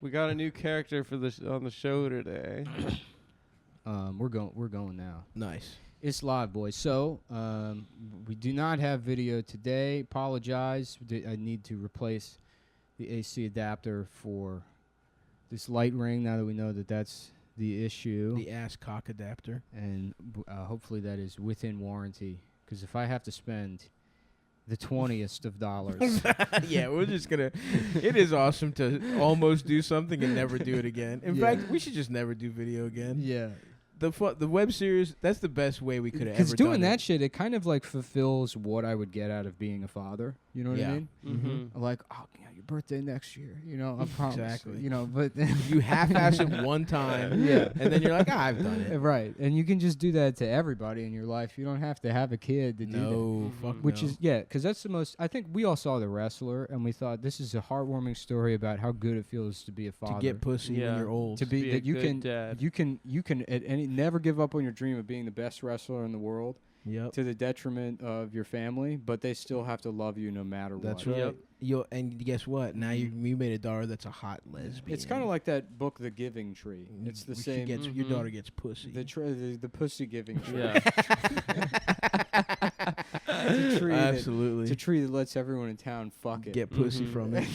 We got a new character for on the show today. We're going now. Nice. It's live, boys. So, we do not have video today. Apologize. I need to replace the AC adapter for this light ring now that we know that that's the issue. The ass cock adapter. And hopefully that is within warranty. Because if I have to spend the 20th of dollars. Yeah, we're just going to... It is awesome to almost do something and never do it again. In fact, we should just never do video again. Yeah. The web series, that's the best way we could have ever done it. Because doing that shit, it kind of like fulfills what I would get out of being a father. You know what I mean? Mm-hmm. Like, oh, yeah, your birthday next year. You know, I promise. Exactly. You know, but You half-ass it one time, yeah, and then you're like, I've done it. right. And you can just do that to everybody in your life. You don't have to have a kid to do that. No, fuck Which no. is, yeah, because that's the most, I think we all saw The Wrestler, and we thought this is a heartwarming story about how good it feels to be a father. To get pussy when you're old. To be a that you good can, dad. you can at any, never give up on your dream of being the best wrestler in the world. Yep. To the detriment of your family, but they still have to love you no matter what. That's right. Yep. And guess what? Now you made a daughter that's a hot lesbian. It's kind of like that book, The Giving Tree. It's the same. Your daughter gets pussy. The pussy giving tree. Yeah. It's a tree Absolutely. It's a tree that lets everyone in town fuck it. Get pussy Mhm. from it.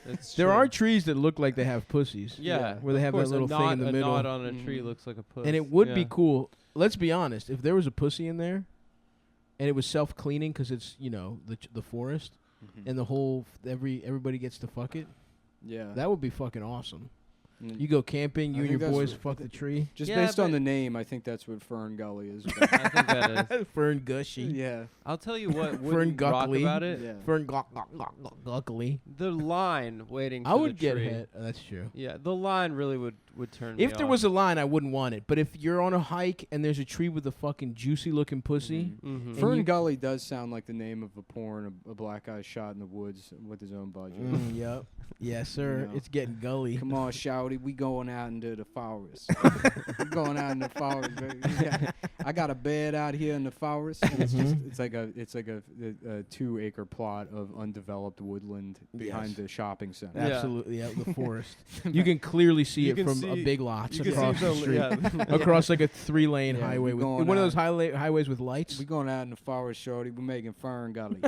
It's There true. are trees that look like they have pussies. Yeah, where they of have that course, little thing in the middle. A knot on a tree looks like a puss. And it would yeah. be cool. Let's be honest. If there was a pussy in there, and it was self-cleaning because it's the forest, and the whole everybody gets to fuck it, Yeah. that would be fucking awesome. Mm. You go camping, I you and think your that's boys what- fuck the tree. Just Yeah, based on but- the name, I think that's what Fern Gully is. I think that is. Fern Gushy. Yeah. I'll tell you what Fern wouldn't rock Guckley. about it. Yeah. Fern Guckly. The line waiting for I would the get tree. hit. That's true. Yeah, the line really would turn me If there on. was a line, I wouldn't want it. But if you're on a hike and there's a tree with a fucking juicy looking pussy, Mhm. Fern you- Gully does sound like the name of a porn, a black guy shot in the woods with his own budget. yep. Yes, sir. You know. It's getting gully. Come on, shouty, we going out into the forest. We going out in the forest, baby. I got a bed out here in the forest. And it's like a 2-acre plot of undeveloped woodland behind Yes. the shopping center. Yeah. Absolutely, yeah, the forest. You can clearly see You it can from see- a big lots You can across see the street. yeah. Across like a 3-lane Yeah, highway we with going one of out. those highways with lights. We going out in the forest, shorty. We making Fern Gully.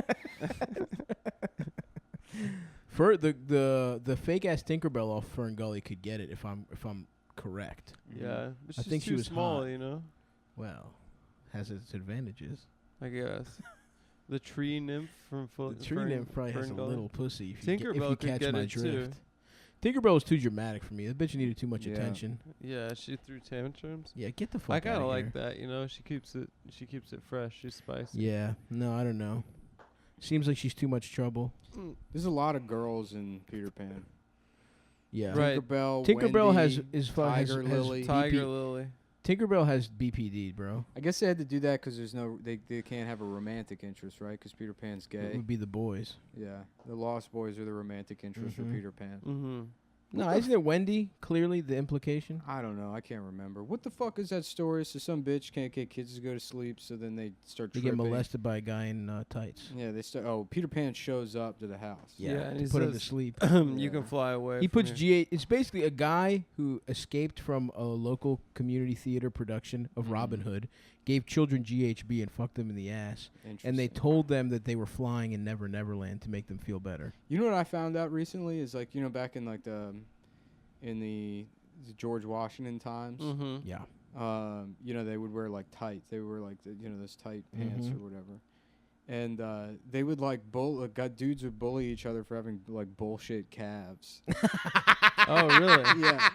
For the fake ass Tinkerbell off Fern Gully could get it if I'm correct. Yeah, but I she's think she too was small, hot. you know. Well, has its advantages. I guess. The tree nymph from The tree nymph probably has a little pussy. If Tinkerbell you could catch get my it too. drift. Tinkerbell was too dramatic for me. The bitch needed too much Yeah. attention. Yeah, she threw tantrums. Yeah, get the fuck I kind outta of here. like that, you know. She keeps it fresh. She's spicy. Yeah, no, I don't know. Seems like she's too much trouble. There's a lot of girls in Peter Pan. Yeah, Right. Tinkerbell Wendy, Tiger Lily. Tiger Lily. Tinkerbell has BPD, bro. I guess they had to do that because they can't have a romantic interest, right? Because Peter Pan's It gay. would be the boys. Yeah, the Lost Boys are the romantic interest for Mhm. Peter Pan. Mm-hmm. No, isn't it Wendy? Clearly, the implication. I don't know. I can't remember. What the fuck is that story? So some bitch can't get kids to go to sleep, so then they start They tripping. get molested by a guy in tights. Yeah, they start. Oh, Peter Pan shows up to the house. Yeah, and to he put him to says- sleep. You can fly away. He from puts here. GH. It's basically a guy who escaped from a local community theater production of Robin Hood, gave children GHB and fucked them in the ass, and they Interesting. told them that they were flying in Never Neverland to make them feel better. You know what I found out recently is like back in like the George Washington times. Mm-hmm. Yeah. They would wear like tights. They would wear like those tight pants Mhm. or whatever. And they would like dudes would bully each other for having like bullshit calves. Oh, really? Yeah.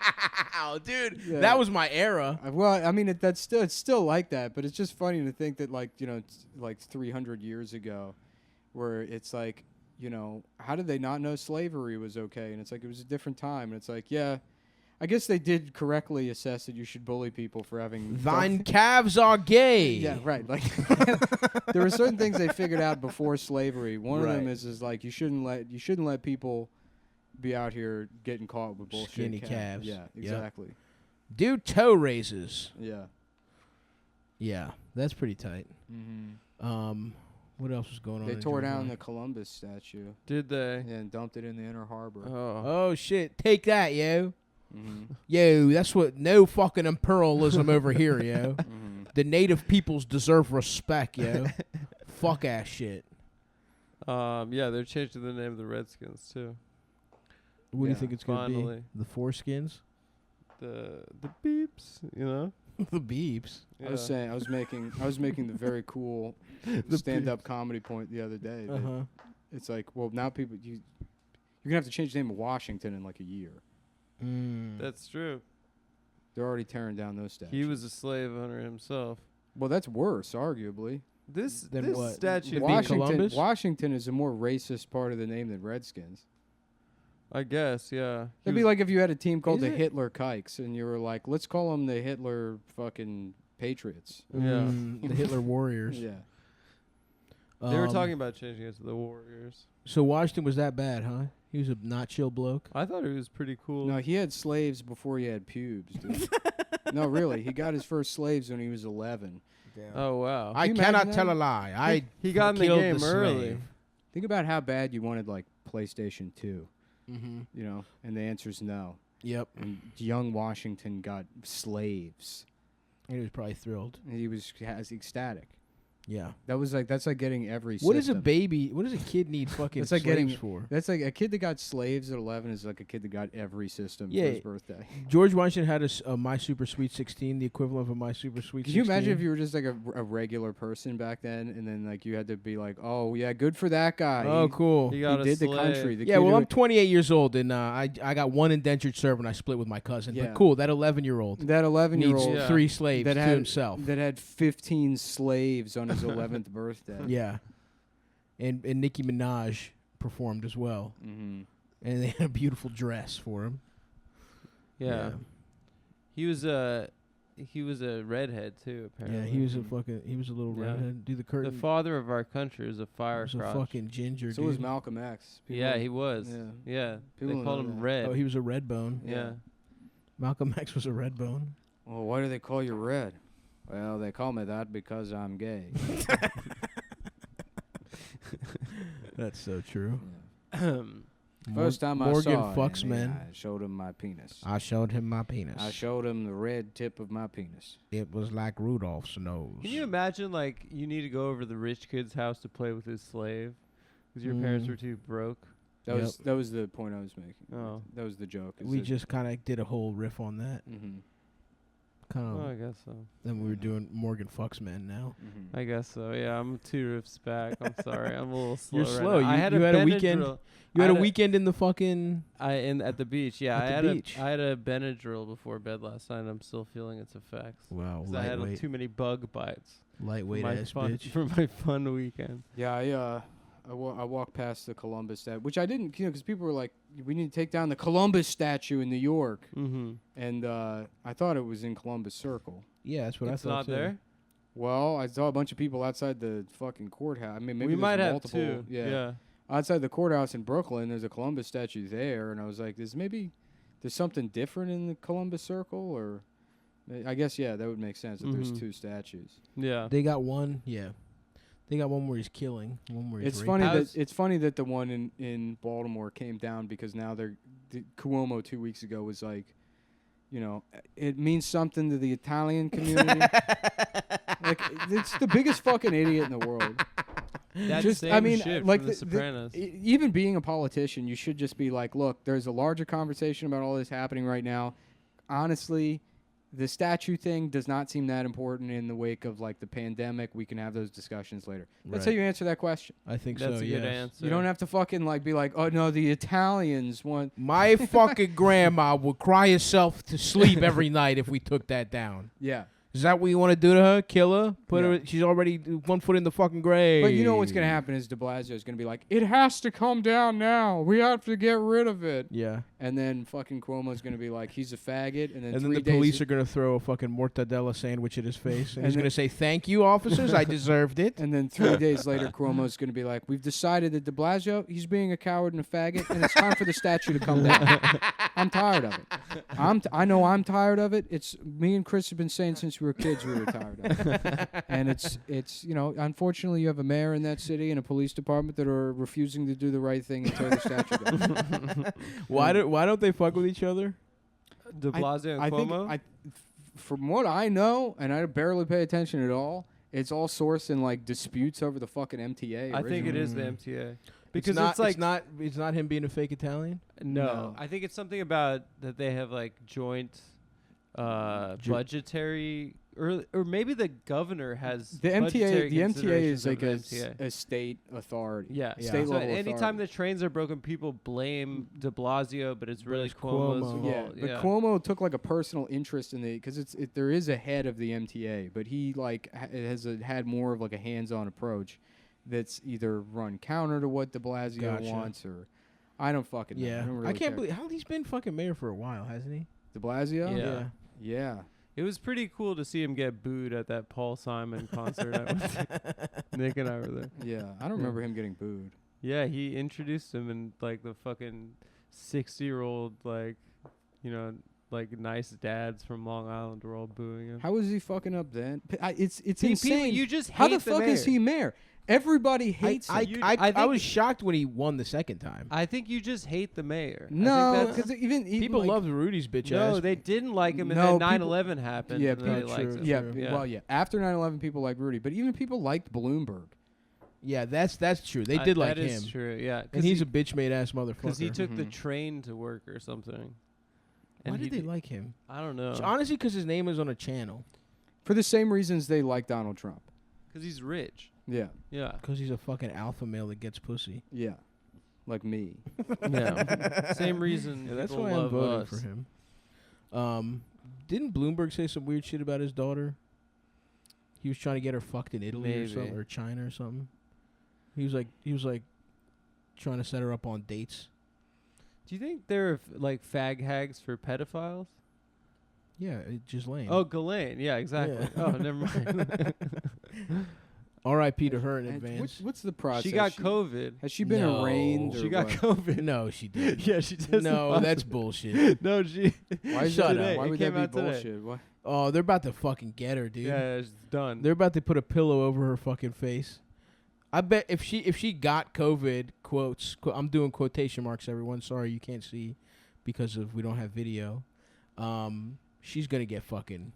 Oh, dude, Yeah. that was my era. Well, I mean, it's still like that, but it's just funny to think that it's like 300 years ago, where it's like, how did they not know slavery was okay? And it's like it was a different time, and it's like, yeah, I guess they did correctly assess that you should bully people for having Thine calves are gay. Yeah, right. Like there were certain things they figured out before slavery. One of them is like you shouldn't let people be out here getting caught with bullshit Skinny calves. Yeah, Yep. exactly. Do toe raises. Yeah. Yeah, that's pretty tight. Mm-hmm. What else was going on? They in tore down July? the Columbus statue Did they? and dumped it in the Inner Harbor. Oh. Oh shit! Take that, yo. Mm-hmm. Yo, that's what no fucking imperialism over here, yo. Mm-hmm. The native peoples deserve respect, yo. Fuck ass shit. Yeah, they're changing the name of the Redskins too. What do you Yeah, think it's gonna finally. be? The foreskins? The beeps, you know. The beeps. I was saying, I was making the very cool stand-up comedy point the other day. that Uh-huh. It's like, well, now you're gonna have to change the name of Washington in like a year. That's true. They're already tearing down those statues. He was a slave owner himself. Well, that's worse, arguably. This Then what? statue, Columbus? Washington is a more racist part of the name than Redskins. I guess, yeah. He It'd be was- like if you had a team called Is the it? Hitler Kikes, and you were like, let's call them the Hitler fucking Patriots. Yeah. The Hitler Warriors. Yeah. They were talking about changing it to the Warriors. So Washington was that bad, huh? He was a not chill bloke. I thought it was pretty cool. No, he had slaves before he had pubes, dude. No, really. He got his first slaves when he was 11. Oh wow. I Can you cannot imagine tell that? a lie. He got in the killed game early. slave. Think about how bad you wanted, like, PlayStation 2, Mm-hmm. you know? And the answer's no. Yep. And young Washington got slaves. And he was probably thrilled. And he was ecstatic. Yeah. That's like getting every What does a system. baby? What does a kid need fucking It's like slaves getting- for? That's like a kid that got slaves at 11 is like a kid that got every system Yeah. for his birthday. George Washington had a My Super Sweet 16, the equivalent of a My Super Sweet 16. Can you imagine if you were just like a regular person back then, and then like you had to be like, oh yeah, good for that guy. Oh, cool. He He got a did the slave. country. The Yeah, kid well, who- I'm 28 years old, and I got one indentured servant I split with my cousin. Yeah. But cool, that 11-year-old that 11-year-old needs Yeah. 3 slaves that to had himself. that had 15 slaves on his 11th birthday. Yeah. And Nicki Minaj performed as well. Mm-hmm. And they had a beautiful dress for him. Yeah. He was a redhead too, apparently. Yeah, he was a little Yeah. redhead. Do the the curtain. father of our country is a fire was a crotch. fucking ginger, So dude. was Malcolm X. People Yeah, don't- he was. Yeah. Yeah. People They don't called know him that. Red. Oh, he was a red bone. yeah. Malcolm X was a red bone. Well, why do they call you Red? Well, they call me that because I'm gay. That's so true. First time I Morgan saw fucks him, men. I showed him my penis. I showed him my penis. I showed him the red tip of my penis. It was like Rudolph's nose. Can you imagine, like, you need to go over to the rich kid's house to play with his slave because your parents Mm. were too broke? That was the point I was making. Oh. That was the joke. We just kind of did a whole riff on that. Mm-hmm. Kind of. Oh, I guess so. Then we were doing Morgan fucks men now. Mm-hmm. I guess so. Yeah, I'm 2 riffs back. I'm sorry. I'm a little slow. You're right slow. now. I You- had you a had a weekend- Benadryl. You I had a had weekend in the fucking. At the beach. Yeah, At the beach. I had a Benadryl before bed last night. And I'm still feeling its effects. Wow, 'Cause I had lightweight, too many bug bites. lightweight for my ass fun, bitch. for my fun weekend. Yeah, I walked past the Columbus statue, which I didn't, because people were like, we need to take down the Columbus statue in New York. Mm-hmm. And I thought it was in Columbus Circle. Yeah, that's what It's I thought not too. there. Well, I saw a bunch of people outside the fucking courthouse. I mean, maybe We there's might have multiple. two. Yeah. Outside the courthouse in Brooklyn, there's a Columbus statue there, and I was like, there's something different in the Columbus Circle, or I guess that would make sense if there's Mhm. 2 statues. Yeah. They got one. Yeah, they got one where he's killing, one where he's It's raping. funny How's- that the one in Baltimore came down because now the Cuomo 2 weeks ago was like, you know, it means something to the Italian community. Like, it's the biggest fucking idiot in the world. That's Just, same I mean, shit like from The Sopranos. even being a politician, you should just be like, look, there's a larger conversation about all this happening right now. Honestly, the statue thing does not seem that important in the wake of like the pandemic. We can have those discussions later. That's how Right. you answer that question. I think That's so. a Yes. good answer. You don't have to fucking like be like, oh no, the Italians want. My fucking grandma would cry herself to sleep every night if we took that down. Yeah. Is that what you want to do to her? Kill her? Put Yeah. her? She's already 1 foot in the fucking grave. But you know what's going to happen is de Blasio is going to be like, it has to come down now. We have to get rid of it. Yeah. And then fucking Cuomo's going to be like, he's a faggot. And then And then 3 the days police are going to throw a fucking mortadella sandwich at his face. And, And he's then- going to say, thank you, officers. I deserved it. And then 3 days later, Cuomo's going to be like, we've decided that de Blasio, he's being a coward and a faggot, and it's time for the statue to come down. I'm tired of it. I know I'm tired of it. It's me and Chris have been saying since we we were kids, we were tired of it. And it's unfortunately, you have a mayor in that city and a police department that are refusing to do the right thing and tear the statue down. Why don't they fuck with each other? De Blasio and Cuomo? From what I know, and I barely pay attention at all, it's all sourced in like disputes over the fucking MTA. I think it is the Mm. MTA. Because it's not him being a fake Italian. No, I think it's something about that they have like joint budgetary, or maybe the governor has the MTA. budgetary The MTA considerations is like of the MTA. a state authority. Yeah. State So level anytime authority. the trains are broken, people blame De Blasio, but it's really it's Cuomo's Cuomo. fault. Yeah, but Cuomo took like a personal interest in the because there is a head of the MTA, but he like had more of like a hands-on approach that's either run counter to what De Blasio wants or I don't fucking know. Yeah, I, don't really I can't care. believe how he's been fucking mayor for a while, hasn't he? De Blasio. Yeah. Yeah. It was pretty cool to see him get booed at that Paul Simon concert. I went to. Nick and I were there. Yeah. I don't remember him getting booed. Yeah, he introduced him, and like the fucking 60-year-old, like, like nice dads from Long Island were all booing him. How was he fucking up then? It's People, insane. you just How hate the fuck is he mayor? Everybody hates him. I think was shocked when he won the second time. I think you just hate the mayor. No, because even People like, loved Rudy's bitch No, ass. they didn't like him, and No, then people- 9/11 happened. Yeah, and then they people- liked true. him. yeah, True. well, yeah. After 9/11, people liked Rudy, but even people liked Bloomberg. Yeah, that's true. They did like that is him, true. Yeah, and he's a bitch made ass motherfucker. because he took the Mhm. train to work or something. Why And did they like him? I don't know. Honestly, because his name is on a channel. For the same reasons they like Donald Trump. Because he's rich. Yeah, Yeah. Because he's a fucking alpha male that gets pussy. yeah, like me. Yeah. Same reason. Yeah, that's people why I'm love voting us. for him. Didn't Bloomberg say some weird shit about his daughter? He was trying to get her fucked in Italy or Maybe. something, or China or something. He was like trying to set her up on dates. Do you think they're like fag hags for pedophiles? Yeah, just lame. Oh, Ghislaine. Yeah, exactly. Yeah. Oh, never mind. R.I.P. to her in And advance. What's the process? She got COVID. Has she been No. arraigned? She or got what? COVID. No, she did. Yeah, she does. No, that's bullshit. No, she. Why is Shut that? up. Why It would came that be out today. bullshit? What? Oh, they're about to fucking get her, dude. Yeah, it's done. They're about to put a pillow over her fucking face. I bet if she got COVID, I'm doing quotation marks, everyone. Sorry you can't see because we don't have video. She's gonna get fucking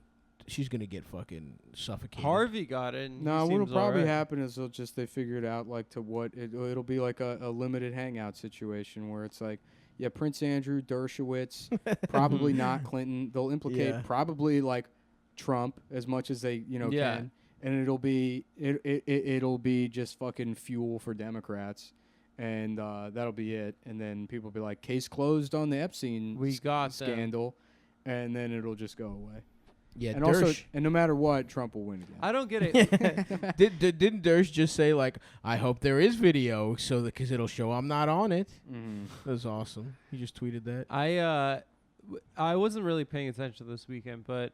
suffocated. Harvey got it. And No, he what'll seems probably alright. happen is they figure it out like to what it'll be like a limited hangout situation where it's like, yeah, Prince Andrew, Dershowitz, probably not Clinton. They'll implicate Yeah. probably like Trump as much as they Yeah. can, and it'll be just fucking fuel for Democrats, and that'll be it. And then people will be like, case closed on the Epstein We got them. scandal, and then it'll just go away. Yeah, And Dersh. also, and no matter what, Trump will win again. I don't get it. Didn't Dersh just say like, I hope there is video so that because it'll show I'm not on it. Mm-hmm. That was awesome. He just tweeted that. I wasn't really paying attention this weekend, but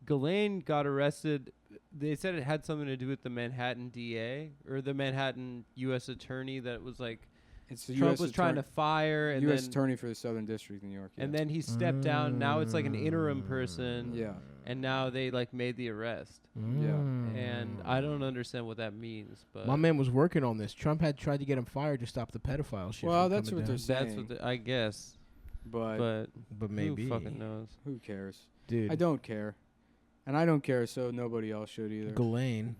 Ghislaine got arrested. They said it had something to do with the Manhattan DA or the Manhattan U.S. attorney that was like It's the Trump US was trying to fire, and U.S. then attorney for the Southern District of New York. and then he stepped down. Now it's like an interim person, yeah, and now they like made the arrest. And I don't understand what that means, but My man was working on this. Trump had tried to get him fired to stop the pedophile shit. Well, from that's coming what down. they're that's what I guess. but But maybe who fucking knows? who cares? dude. I don't care, and I don't care, so nobody else should either. Ghislaine,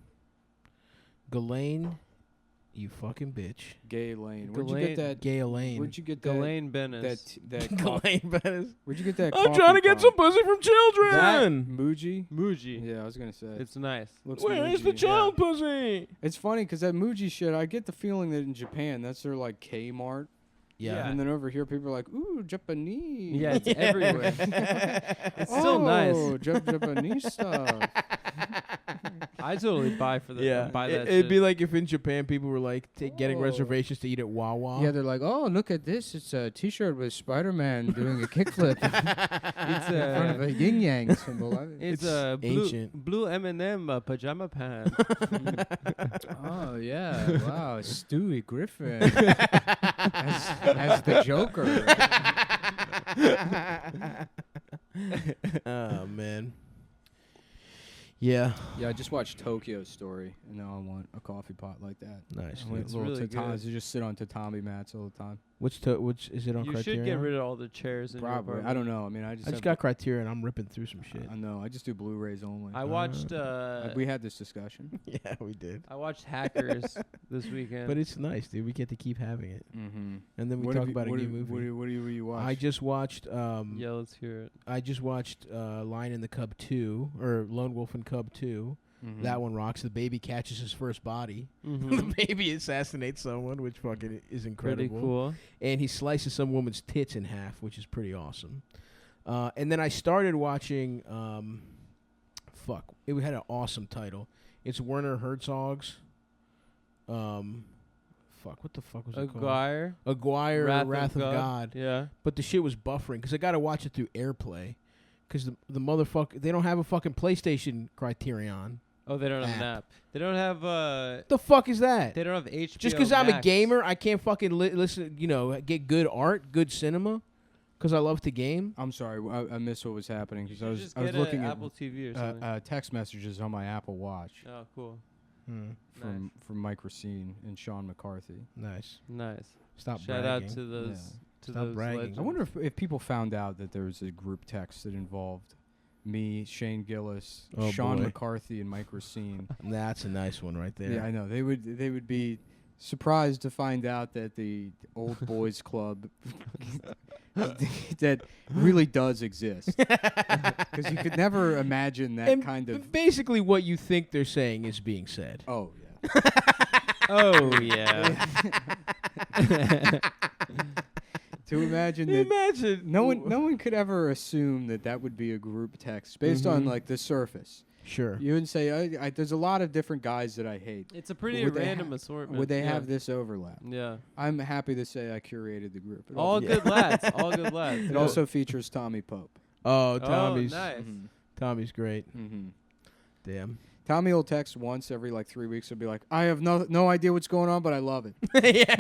you fucking bitch. Gay Lane. Where'd you Ghislaine- get that? Gay Elaine. Where'd you get that? Ghislaine Bennis. That coffee? Ghislaine Bennis. Where'd you get that? I'm coffee trying to get pot? some pussy from children. Muji. Muji. Yeah, I was gonna say. It's nice. Looks Where is Muji. the child pussy? It's funny because that Muji shit, I get the feeling that in Japan, that's their like Kmart. Yeah. And then over here, people are like, ooh, Japanese. Yeah, it's everywhere. It's still nice. Oh, Japanese stuff. I totally buy for that. Buy that. It'd shit. be like if in Japan people were like getting Oh. reservations to eat at Wawa. Yeah, they're like, oh, look at this. It's a T-shirt with Spider-Man doing a kickflip It's in front of a yin-yang symbol. It's a ancient. blue M&M pajama pants. Oh, yeah. Wow. Stewie Griffin as the Joker. Oh man. Yeah. Yeah, I just watched Tokyo Story, and now I want a coffee pot like that. Nice. I went It's little really tatamis good. to just sit on tatami mats all the time. Which is it on You Criterion? should get rid of all the chairs in your Probably. apartment. I don't know. I mean, I just I just have got Criterion. I'm ripping through some shit. I know. I just do Blu-rays only. I watched. we had this discussion. Yeah, we did. I watched Hackers this weekend. But it's nice, dude. We get to keep having it. Mm-hmm. And then we talk about a new movie. What do you watch? I just watched. yeah, let's hear it. I just watched Lion and the Cub 2 or Lone Wolf and Cub 2. Mhm. That one rocks. The baby catches his first body. Mm-hmm. The baby assassinates someone, which fucking is incredible. Pretty cool. And he slices some woman's tits in half, which is pretty awesome. And then I started watching. It had an awesome title. It's Werner Herzog's. What the fuck was it called? Aguirre, Wrath of God. Yeah. But the shit was buffering because I got to watch it through AirPlay. Because the motherfucker, they don't have a fucking PlayStation Criterion. Oh, they don't have an app. They don't have. The fuck is that? They don't have HBO. Just because I'm a Max. gamer, I can't fucking listen. Get good art, good cinema, because I love to game. I'm sorry, I missed what was happening You because should I was just I was get looking a at Apple TV or something. text messages on my Apple Watch Oh, cool. from Mike Racine and Sean McCarthy. Nice. Nice. Stop Shout bragging. out to those. Yeah. To Stop those bragging. legends. I wonder if people found out that there was a group text that involved me, Shane Gillis, Oh, Sean boy. McCarthy, and Mike Racine. That's a nice one right there. Yeah, I know. They would be surprised to find out that the old boys club that really does exist. Because you could never imagine that And kind of. basically, what you think they're saying is being said. Oh yeah. Oh yeah. To imagine that. Imagine No one could ever assume that would be a group text based on Mhm. like the surface. Sure. You would say, there's a lot of different guys that I hate. It's a pretty Would they random assortment. Would they yeah. have this overlap? Yeah. I'm happy to say I curated the group. It All also- good lads. All good lads. It also features Tommy Pope. Oh, Oh, Tommy's nice. Tommy's great. Mm-hmm. Damn. Tommy will text once every like 3 weeks. He'll be like, I have no idea what's going on, but I love it. Yeah.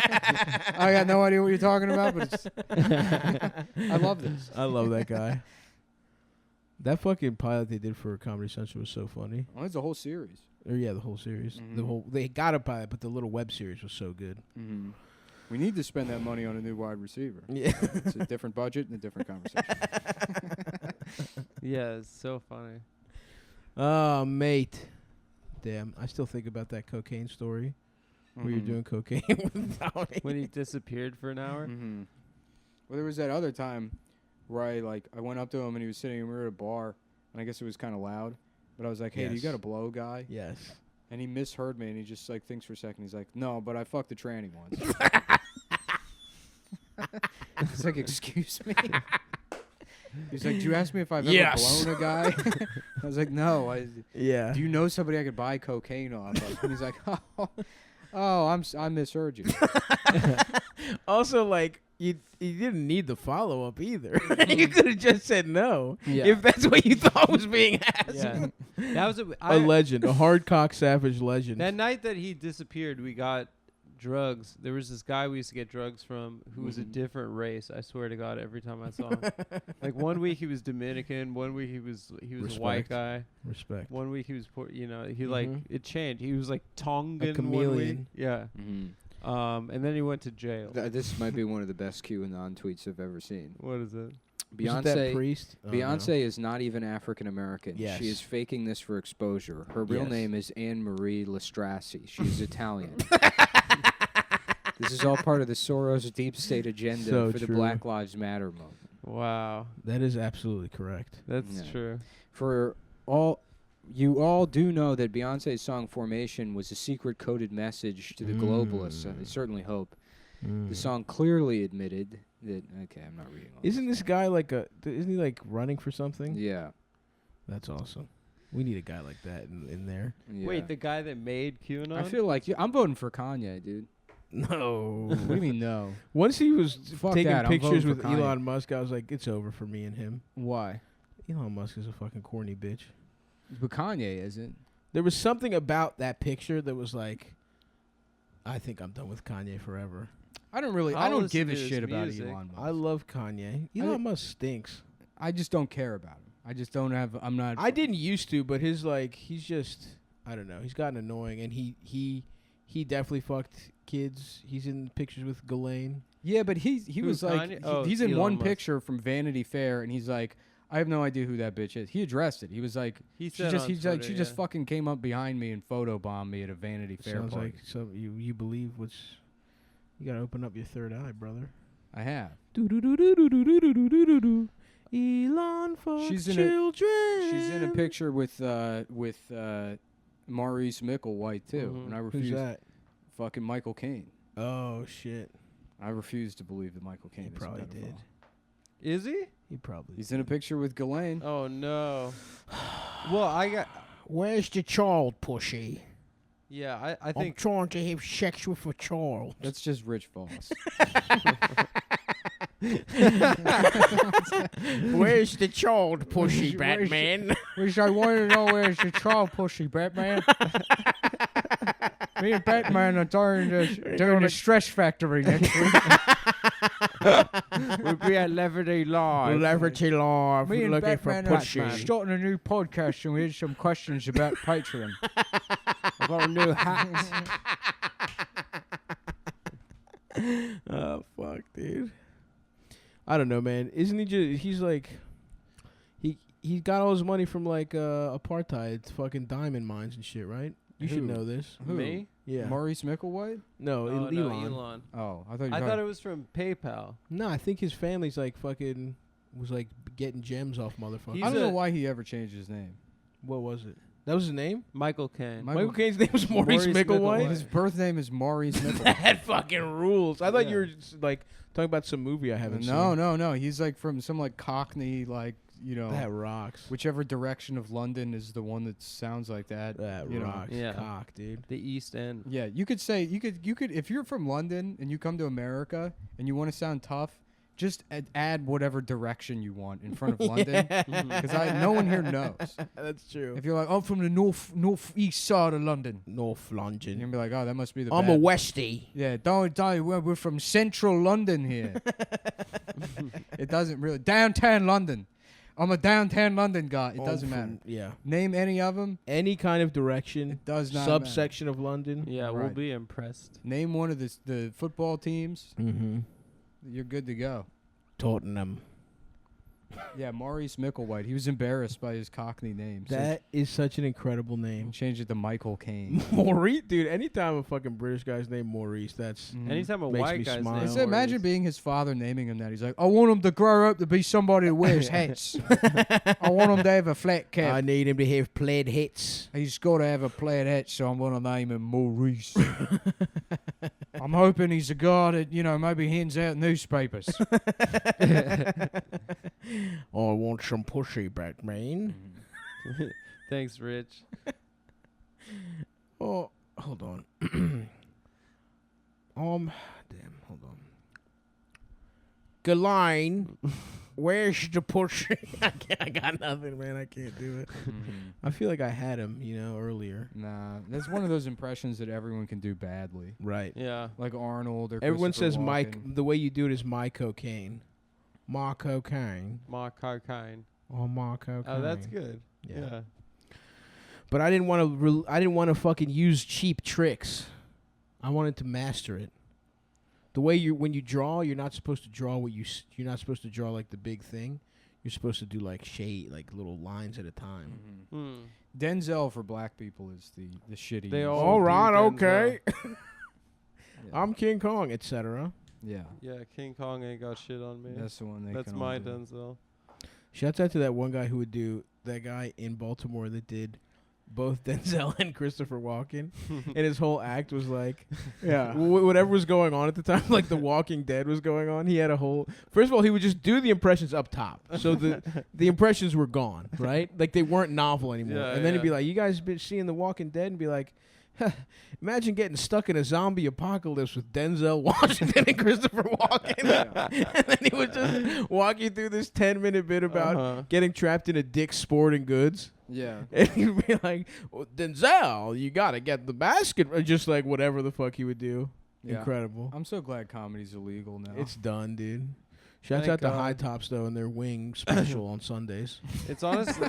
I got no idea what you're talking about, but it's I love this. I love that guy. That fucking pilot they did for Comedy Central was so funny. Oh, it's a whole series. Or yeah, the whole series. Mhm. They got a pilot, but the little web series was so good. Mm-hmm. We need to spend that money on a new wide receiver. Yeah. It's a different budget and a different conversation. Yeah, it's so funny. Oh, mate. Damn, I still think about that cocaine story where you're Mhm. doing cocaine with Tommy. When he disappeared for an hour. Mm-hmm. Well, there was that other time where I went up to him and he was sitting and we were at a bar and I guess it was kind of loud, but I was like, hey, do you Yes. got a blow guy? Yes. And he misheard me and he just like thinks for a second. He's like, no, but I fucked a tranny once. He's like, excuse me? He's like, do you ask me if I've Yes. ever blown a guy? I was like, no. Yeah. Do you know somebody I could buy cocaine off of? And he's like, I misheard you. Also, like, you didn't need the follow up either. You could have just said no Yeah. if that's what you thought was being asked. Yeah. That was A legend, a hardcock savage legend. That night that he disappeared, we got drugs. There was this guy we used to get drugs from who was a Mhm. different race. I swear to God, every time I saw him. Like 1 week he was Dominican, 1 week he was a white Respect. guy. Respect. 1 week he was he like Mhm. it changed. He was like Tongan. 1 week. chameleon. Yeah. Mm-hmm. And then he went to jail. This might be one of the best QAnon tweets I've ever seen. What is it? Isn't that priest? Oh, no. Beyonce is not even African American. Yes. She is faking this for exposure. Her real Yes. name is Anne Marie Lestrassi. She's Italian. This is all part of the Soros deep state agenda So for the true. Black Lives Matter movement. Wow. That is absolutely correct. That's Yeah. true. For all, you all do know that Beyonce's song "Formation" was a secret coded message to the globalists. I certainly hope. The song clearly admitted that. Okay, I'm not reading. All Isn't this guy like isn't he like running for something? Yeah. That's awesome. We need a guy like that in there. Yeah. Wait, the guy that made QAnon? I feel like I'm voting for Kanye, dude. No. What do you mean no? Once he was Fuck taking that, I'm pictures voting with for Kanye. Elon Musk, I was like, it's over for me and him. Why? Elon Musk is a fucking corny bitch. But Kanye isn't. There was something about that picture that was like, I think I'm done with Kanye forever. I don't I'll give listen a to his shit about music. Elon Musk. I love Kanye. Elon Musk stinks. I just don't care about him. I just don't have. I'm not. I didn't used to, but his he's just I don't know. He's gotten annoying, and he definitely fucked kids. He's in pictures with Ghislaine. Yeah, but he Who, was like Kanye? Oh, he's in Elon one Musk. picture from Vanity Fair, and he's like, I have no idea who that bitch is. He addressed it. He was like, He she said just on she Twitter, just fucking came up behind me and photobombed me at a Vanity Fair Sounds party. like some you believe what's. You gotta open up your third eye, brother. I have. Elon fucks She's in children. She's in a picture with Maurice Micklewhite too, Mhm. and I Who's refuse. that? Fucking Michael Caine. Oh shit. I refuse to believe that Michael Caine He is probably a pedophile. did. Is he? He probably. He's in a picture with Ghislaine. Oh no. Well, I got. Where's the child, pussy? Yeah, I I'm think. trying to have sex with a child. That's just Rich Voss. Where's the child, pussy, Batman? Which I want to know where's the child pussy, Batman. Me and Batman are doing the stress factory next week. We'll be at Levity Live. Liberty Live. Me and Looking for Batman pussy. are starting a new podcast and we had some questions about Patreon. I got a new hat. Oh fuck, dude. I don't know, man. Isn't he just? He's like, he got all his money from apartheid, fucking diamond mines and shit, right? You should Who? know this. Who? Me? Yeah. Maurice Micklewhite? No, Oh, Elon. no, Elon. Oh, I thought you I were thought it was from PayPal. No, I think his family's fucking was getting gems off motherfuckers. He's I don't know a- why he ever changed his name. What was it? That was his name? Michael Caine. Michael Caine's name was Maurice Maurice Micklewhite? His birth name is Maurice Micklewhite. That fucking rules. I thought you Yeah. were just, talking about some movie I haven't seen. No. He's from some Cockney, That rocks. whichever direction of London is the one that sounds like that. That you know. rocks. Yeah. Cock, dude. The East End. Yeah, you could say you could if you're from London and you come to America and you want to sound tough, just add whatever direction you want in front of London because no one here knows. That's true. If you're like, I'm from the northeast side of London, North you're London. gonna be like, oh, that must be the. I'm bad. a Westie. Yeah, don't we're from central London here. It doesn't really downtown London. I'm a downtown London guy. It doesn't matter. Yeah. Name any of them. Any kind of direction. It does not Subsection of London. Yeah, we'll Right. be impressed. Name one of the football teams. Mm-hmm. You're good to go. Tottenham. Yeah, Maurice Micklewhite. He was embarrassed by his Cockney name. So That is such an incredible he name. changed it to Michael Caine. Maurice, dude. Anytime a fucking British guy's named Maurice, that's Anytime a Makes me white guy's smile. name So imagine Maurice. being his father naming him that. He's like, I want him to grow up to be somebody who wears hats. I want him to have a flat cap. I need him to have plaid hits. He's got to have a plaid hat, so I'm going to name him Maurice. I'm hoping he's a guy that, maybe hands out newspapers. I want some pussy, Batman. Thanks, Rich. Oh, hold on. Damn, hold on. Ghislaine, where's the pussy? I got nothing, man. I can't do it. I feel like I had him, earlier. Nah, that's one of those impressions that everyone can do badly. Right. Yeah. Like Arnold or Everyone Christopher says Mike. Walken. The way you do it is my cocaine. My cocaine. Mark Harkine. Oh, my cocaine. Oh, that's good. Yeah. Yeah. But I didn't want to. I didn't want to fucking use cheap tricks. I wanted to master it. The way when you draw, you're not supposed to draw you're not supposed to draw the big thing. You're supposed to do shade, little lines at a time. Hmm. Denzel for black people is the shitty. They all All right, do okay. Denzel. Yeah. I'm King Kong, etc. Yeah, Yeah, King Kong ain't got shit on me. that's the one they That's can my all do. Denzel. Shouts out to that one guy who would do that guy in Baltimore that did both Denzel and Christopher Walken, and his whole act was Yeah. whatever was going on at the time, The Walking Dead was going on. He had a whole. First of all, he would just do the impressions up top, so the impressions were gone, right? They weren't novel anymore. Yeah, and then he'd yeah. be like, "You guys been seeing The Walking Dead?" And be like, "Imagine getting stuck in a zombie apocalypse with Denzel Washington and Christopher Walken." And then he would just walk you through this 10-minute bit about getting trapped in a Dick's Sporting Goods. Yeah. And he'd be like, well, Denzel, you got to get the basket. Or just whatever the fuck he would do. Yeah. Incredible. I'm so glad comedy's illegal now. It's done, dude. Shouts Thank out to God. High Tops though and their wing special on Sundays. It's honestly.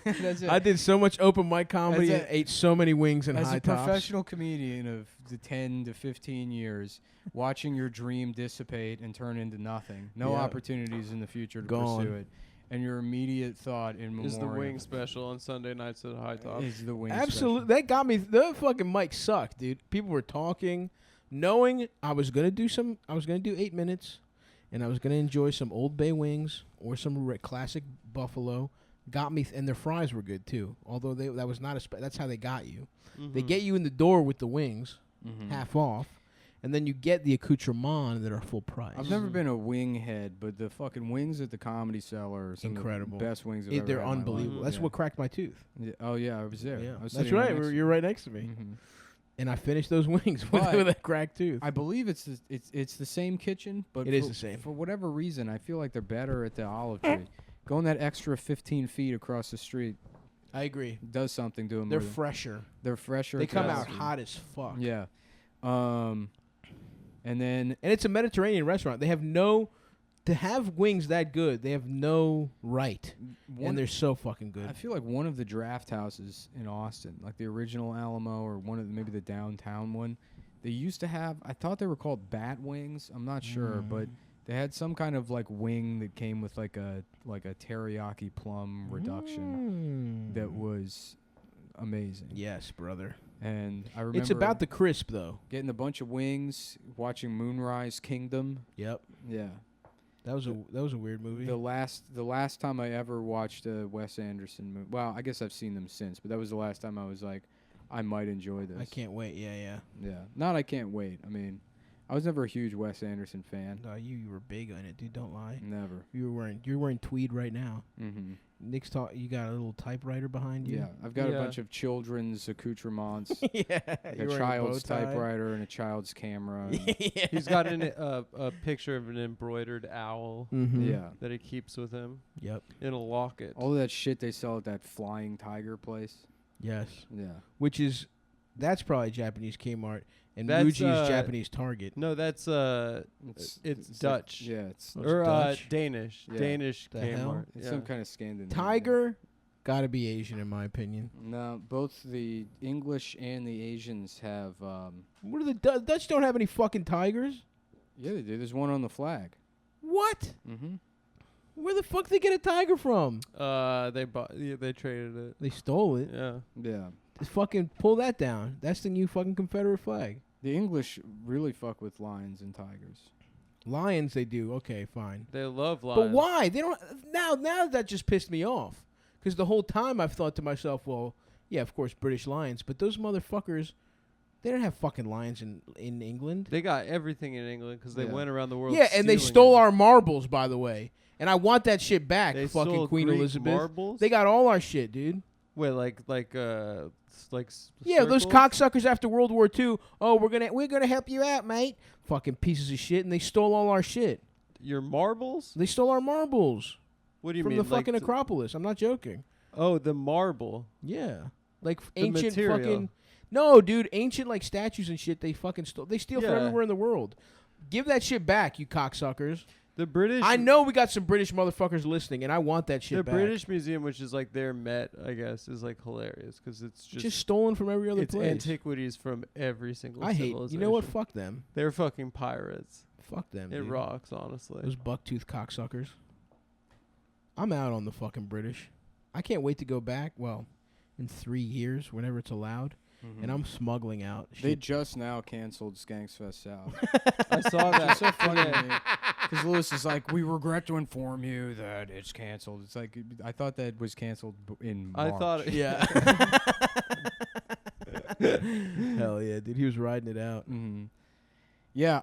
That's it. I did so much open mic comedy As and ate so many wings and As High a Tops. professional comedian of the 10 to 15 years, watching your dream dissipate and turn into nothing, no Yeah. opportunities in the future to Gone. pursue it, and your immediate thought in memoriam Is the wing special on Sunday nights at High Top? is the wing Absolutely, that got me. The fucking mic sucked, dude. People were talking, knowing I was gonna do 8 minutes, and I was gonna enjoy some Old Bay wings or some classic buffalo. Got me, and their fries were good too. Although that was not that's how they got you. They get you in the door with the wings, special. half off, and then you get the accoutrement that are full price. I've never been a wing head, but the fucking wings at the Comedy Cellar are some Incredible. of the best wings I've ever They're had in my life. unbelievable. That's Yeah. what cracked my tooth. Yeah. Oh yeah, I was there. Yeah, I was that's sitting right. next to You're right next to me, Mhm. and I finished those wings with, But with a cracked tooth. I believe it's the same kitchen, but It is the same. For whatever reason, I feel like they're better at the Olive Tree. Going that extra 15 feet across the street I agree. does something to them. They're fresher. They're fresher. They come it's- out hot as fuck. Yeah. And then And it's a Mediterranean restaurant. They have to have wings that good. They have no right, and they're so fucking good. I feel like one of the draft houses in Austin, like the original Alamo or one of maybe the downtown one, they used to have. I thought they were called bat wings. I'm not sure, but they had some kind of like wing that came with like a teriyaki plum reduction that was amazing. Yes, brother. And I remember It's about the crisp though. getting a bunch of wings, watching Moonrise Kingdom. Yep. Yeah. That was a weird movie. The last time I ever watched a Wes Anderson movie. Well, I guess I've seen them since, but that was the last time I was like, I might enjoy this. I can't wait. Yeah. Yeah. Not I can't wait. I mean, I was never a huge Wes Anderson fan. No, you were big on it, dude. Don't lie. Never. You're wearing tweed right now. Mm-hmm. Nick's you got a little typewriter behind you. Yeah. I've got a Yeah. bunch of children's accoutrements. yeah. Like a child's typewriter and a child's camera. and- yeah. He's got a picture of an embroidered owl Mm-hmm. Yeah. that he keeps with him Yep. in a locket. All of that shit they sell at that Flying Tiger place. Yes. Yeah. That's probably Japanese Kmart, and That's, Muji is Japanese Target. No, that's it's Dutch. Yeah, it's Oh, or Dutch? Danish. Yeah. Danish The Kmart. hell? it's Yeah. some kind of Scandinavian. Tiger, gotta be Asian in my opinion. No, both the English and the Asians have. What are the Dutch don't have any fucking tigers? Yeah, they do. There's one on the flag. What? Mm-hmm. Where the fuck they get a tiger from? They traded it. They stole it. Yeah. Yeah. Just fucking pull that down. That's the new fucking Confederate flag. The English really fuck with lions and tigers. Lions, they do. Okay, fine. They love lions. But why? They don't. Now that just pissed me off. Because the whole time I've thought to myself, well, yeah, of course, British lions. But those motherfuckers, they don't have fucking lions in England. They got everything in England because they Yeah. went around the world. Yeah, and they stealing stole it. our marbles, by the way. And I want that shit back, They fucking stole Queen Greek Elizabeth. marbles? They got all our shit, dude. Wait, like Yeah, those circles? cocksuckers after World War II. Oh, we're gonna help you out, mate. Fucking pieces of shit, and they stole all our shit. Your marbles? They stole our marbles What do you from mean? the fucking like Acropolis. I'm not joking. Oh, the marble. Yeah, like The ancient material. fucking. No, dude, ancient like statues and shit. They fucking stole. They steal from Yeah. everywhere in the world. Give that shit back, you cocksuckers. The British. I know we got some British motherfuckers listening, and I want that shit the back. British Museum, which is like their Met, I guess, is like hilarious because it's just stolen from every other it's place. antiquities from every single. I hate. civilization. You know what? Fuck them. They're fucking pirates. Fuck them. It dude. rocks, honestly. Those bucktooth cocksuckers. I'm out on the fucking British. I can't wait to go back. Well, in 3 years, whenever it's allowed, and I'm smuggling out. They shit. just now canceled Skanks Fest South. I saw that. It's so funny to me. Because Lewis is like, we regret to inform you that it's canceled. It's like, I thought that was canceled in March. I thought. Yeah. Hell yeah, dude. He was riding it out. Mm-hmm. Yeah,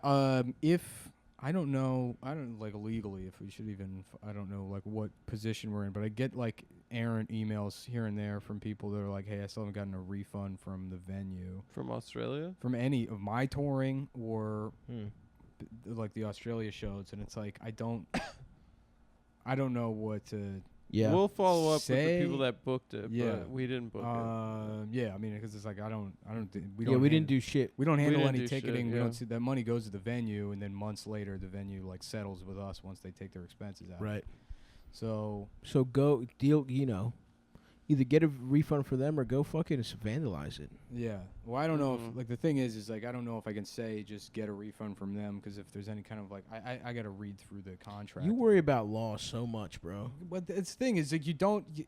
if I don't know like legally if we should even I don't know like what position we're in, but I get like errant emails here and there from people that are like, hey, I still haven't gotten a refund from the venue From Australia? from any of my touring or Hmm. like the Australia shows, and it's like I don't know what to Yeah. We'll follow up with the people that booked it. Yeah. But we didn't book it. Yeah, I mean, because it's like we didn't do shit. We don't handle didn't any do shit, ticketing. We yeah. don't see that money goes to the venue, and then months later, the venue like settles with us once they take their expenses out. Right. So go deal. Either get a refund for them or go fucking vandalize it. yeah. Well, I don't know if Mhm. like the thing is like I don't know if I can say just get a refund from them because if there's any kind of like I got to read through the contract. You worry about law so much, bro. But the thing is,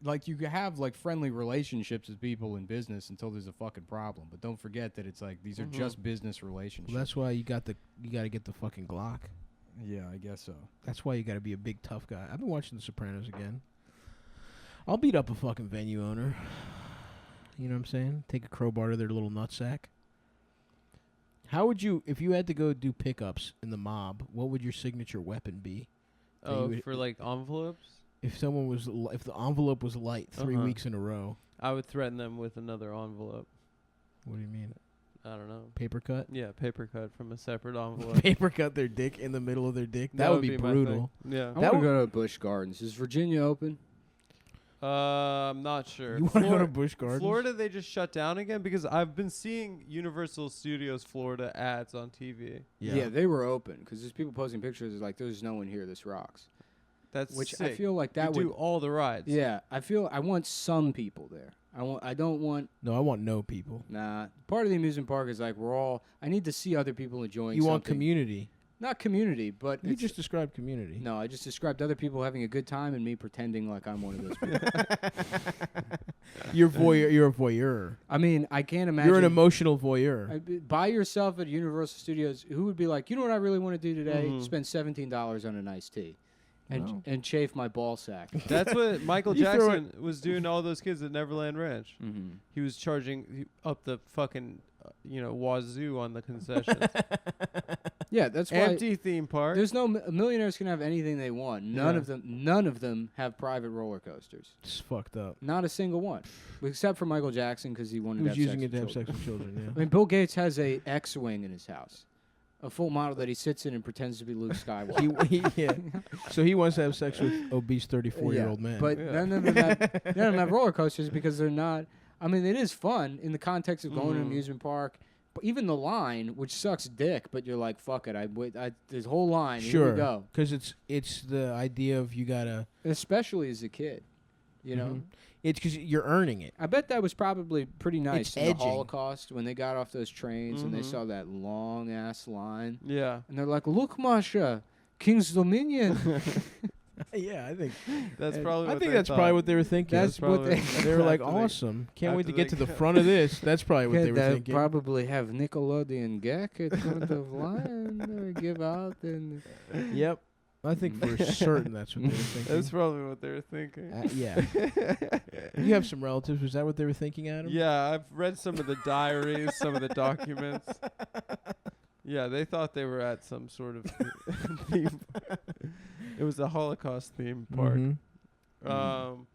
like, you have like friendly relationships with people in business until there's a fucking problem. But don't forget that it's like these are just business relationships. Well, that's why you got to get the fucking Glock. Yeah, I guess so. That's why you got to be a big tough guy. I've been watching The Sopranos again. I'll beat up a fucking venue owner. You know what I'm saying? Take a crowbar to their little nutsack. How would you, if you had to go do pickups in the mob, what would your signature weapon be? Oh, for like envelopes? If if the envelope was light 3 weeks in a row. I would threaten them with another envelope. What do you mean? I don't know. Paper cut? Yeah, paper cut from a separate envelope. Paper cut their dick in the middle of their dick? That would be my thing. brutal. Yeah. I want to go to Busch Gardens. Is Virginia open? I'm not sure. You want to go to Busch Gardens? Florida, they just shut down again because I've been seeing Universal Studios Florida ads on TV. Yeah, they were open because there's people posting pictures like there's no one here. This rocks. That's Which sick. I feel like that you would do all the rides. Yeah, I want some people there. I don't want. No, I want no people. Nah, part of the amusement park is like I need to see other people enjoying. You something. want community. Not community, but You just described community. No, I just described other people having a good time and me pretending like I'm one of those people. You're a voyeur. I mean, I can't imagine. You're an emotional voyeur. By yourself at Universal Studios, who would be like, you know what I really want to do today? Mhm. Spend $17 on an iced tea, No. and chafe my ball sack. That's what Michael You throw Jackson was doing to all those kids at Neverland Ranch. Mm-hmm. He was charging up the fucking, wazoo on the concessions. Yeah, that's why. Empty theme park. There's no millionaires can have anything they want. None of them have private roller coasters. It's fucked up. Not a single one, except for Michael Jackson because he wanted He was to have using sex it to with have children. sex with children, I mean, Bill Gates has a X-wing in his house, a full model that he sits in and pretends to be Luke Skywalker. yeah. So he wants to have sex with obese 34-year-old men. But none of them have roller coasters because they're not. I mean, it is fun in the context of going to an amusement park. But even the line, which sucks dick, but you're like, fuck it. This whole line, here we go. Because it's the idea of you gotta. Especially as a kid, you know. It's because you're earning it. I bet that was probably pretty nice It's in the edging. Holocaust when they got off those trains and they saw that long ass line. Yeah. And they're like, look, Masha, King's Dominion. Yeah, I think that's And probably. I what think they that's thought. probably what they were thinking. That's what they. They were like, After they- awesome. Can't wait to after get to they the front of this. That's probably what they were They thinking. probably have Nickelodeon Gek at front of line they give out. And Yep. I think for certain that's what they were thinking. That's probably what they were thinking. Yeah. You have some relatives. Was that what they were thinking, Adam? Yeah, I've read some of the diaries, some of the documents. Yeah, they thought they were at some sort of theme. It was a Holocaust theme park. Mhm.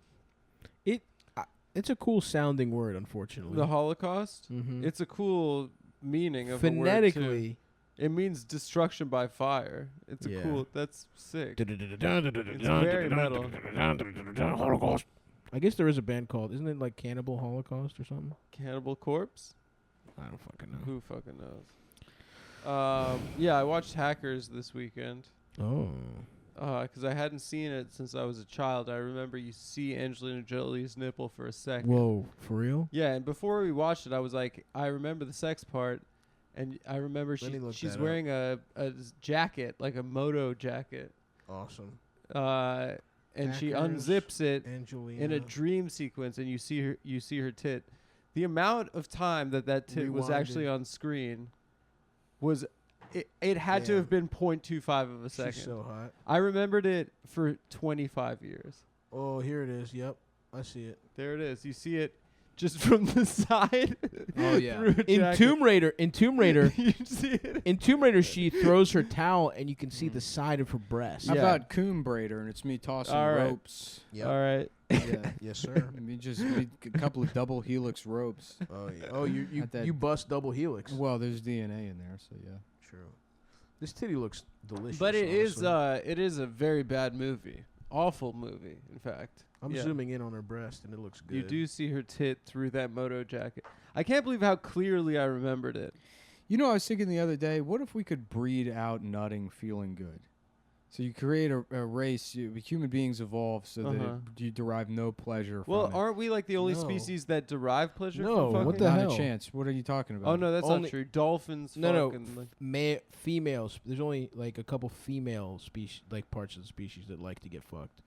It's a cool sounding word, unfortunately. The Holocaust. Mhm. It's a cool meaning of the word too. Phonetically. It means destruction by fire. It's Yeah. a cool. That's sick. It's very metal. Holocaust. I guess there is a band called, isn't it like Cannibal Holocaust or something? Cannibal Corpse. I don't fucking know. Who fucking knows? Yeah, I watched Hackers this weekend. Oh. Because I hadn't seen it since I was a child. I remember you see Angelina Jolie's nipple for a second. Whoa, for real? Yeah, and before we watched it, I was like, I remember the sex part, and I remember Let me look she's that wearing a jacket, like a moto jacket, Awesome. and she Hackers, unzips it Angelina. in a dream sequence, and you see her tit. The amount of time that tit was actually on screen was. It had to Damn. have been 0.25 of a second. She's so hot. I remembered it for 25 years. Oh, here it is. Yep. I see it. There it is. You see it just from the side. Oh, yeah. through a In jacket. Tomb Raider, you see it. in Tomb Raider, she throws her towel and you can see the side of her breast. How Yeah. about Cum Braider, and it's me tossing All right. ropes. Yep. All right. Yeah. Yes, sir. I mean, just a couple of double helix ropes. Oh yeah. Oh, you At that- you bust double helix. Well, there's DNA in there, so yeah. True. This titty looks delicious. But it honestly. is a very bad movie. Awful movie, in fact. I'm Yeah. zooming in on her breast, and it looks good. You do see her tit through that moto jacket. I can't believe how clearly I remembered it. You know, I was thinking the other day, what if we could breed out nutting feeling good? So you create a race, human beings evolve so that you derive no pleasure from Well, it. aren't we like the only No. species that derive pleasure No, from fucking? what the Not hell? a chance. What are you talking about? Oh, no, that's Only- not true. Dolphins No, fucking... like, females. There's only like a couple female species, like parts of the species that like to get fucked.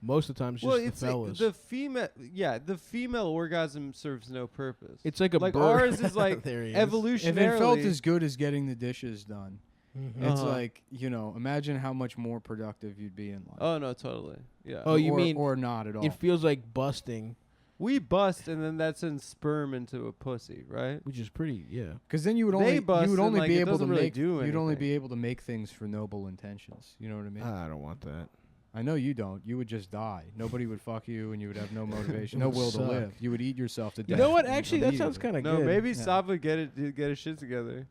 Most of the time, it's just the fellas. the female. Yeah, the female orgasm serves no purpose. It's like a like bird. ours is like There he is. If evolutionarily. it felt as good as getting the dishes done, Mhm. it's Uh-huh. like, imagine how much more productive you'd be in life. Oh no, totally. Yeah. Oh, you or, mean or not at all. it feels like busting, We bust, and then that sends sperm into a pussy, right? which is pretty. Yeah. Because then you would They only bust you would and, only like, be it able to doesn't really make do you'd only anything. be able to make things for noble intentions. You know what I mean? I don't want that. I know you don't. You would just die. Nobody would fuck you, and you would have no motivation, It no would will suck. to live. You would eat yourself to death. You know what? Actually, that sounds immediately. kind of No, good. maybe Yeah. Saab would get his shit together.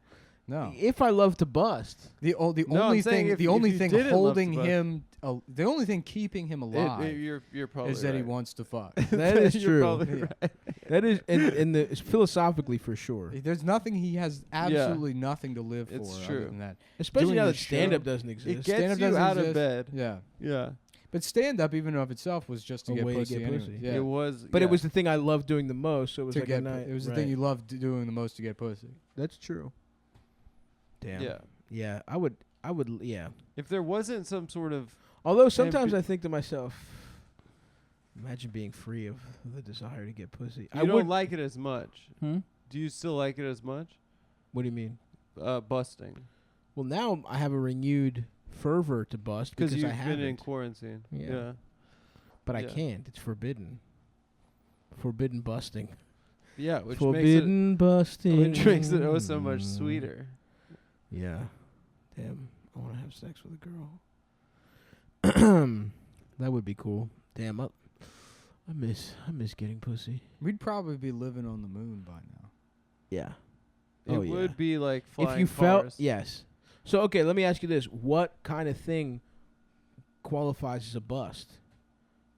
No. If I love to bust, The No, I'm only saying thing if- the if only you thing didn't love holding to bust. him the only thing keeping him alive You're probably is that he right. wants to fuck. that is You're true. probably Yeah. right. That is, and it's philosophically for sure. There's nothing he has absolutely nothing to live It's for true. other than that. Especially Doing now the that stand-up show- doesn't It exist. gets Stand-up you doesn't out of exist. bed. Yeah. Yeah. But stand up even of itself was just to A get way to pussy get anyway. pussy. Yeah. It was. But yeah. it was the thing I loved doing the most. So it was to like get a night. it was the right. thing you loved doing the most to get pussy. That's true. Damn. Yeah. Yeah. I would. Yeah. If there wasn't some sort of Although sometimes be- I think to myself, imagine being free of the desire to get pussy. you I don't would. like it as much. Hmm? Do you still like it as much? What do you mean? Busting. Well, now I have a renewed fervor to bust because Because I you've been in haven't. quarantine. Yeah. Yeah. But I Yeah. can't. It's forbidden. Forbidden busting. Yeah, which Forbidden busting. makes it oh so much sweeter. Yeah. Damn. I want to have sex with a girl. That would be cool. Damn. I miss getting pussy. We'd probably be living on the moon by now. Yeah. It Oh, yeah. would be like flying If you felt cars. yes. So okay, let me ask you this: what kind of thing qualifies as a bust?